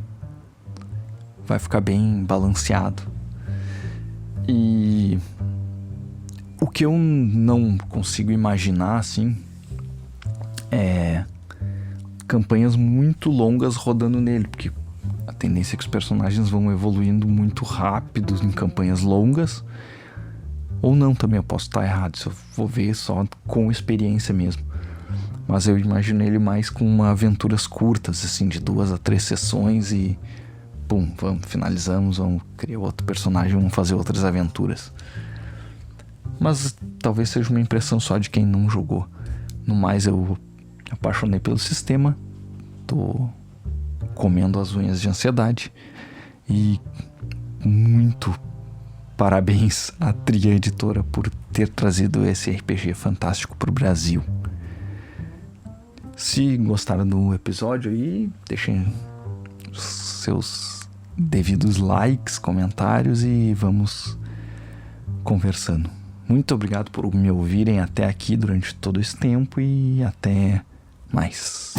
vai ficar bem balanceado. E o que eu não consigo imaginar, assim, é campanhas muito longas rodando nele, porque a tendência é que os personagens vão evoluindo muito rápido em campanhas longas. Ou não, também eu posso estar errado, isso eu vou ver só com experiência mesmo. Mas eu imagino ele mais com aventuras curtas, assim, de 2 a 3 sessões e pum, finalizamos, vamos criar outro personagem, vamos fazer outras aventuras. Mas talvez seja uma impressão só de quem não jogou. No mais, eu apaixonei pelo sistema, tô comendo as unhas de ansiedade e muito parabéns à Tria Editora por ter trazido esse RPG fantástico pro Brasil. Se gostaram do episódio aí, deixem seus devidos likes, comentários e vamos conversando. Muito obrigado por me ouvirem até aqui durante todo esse tempo e até mais.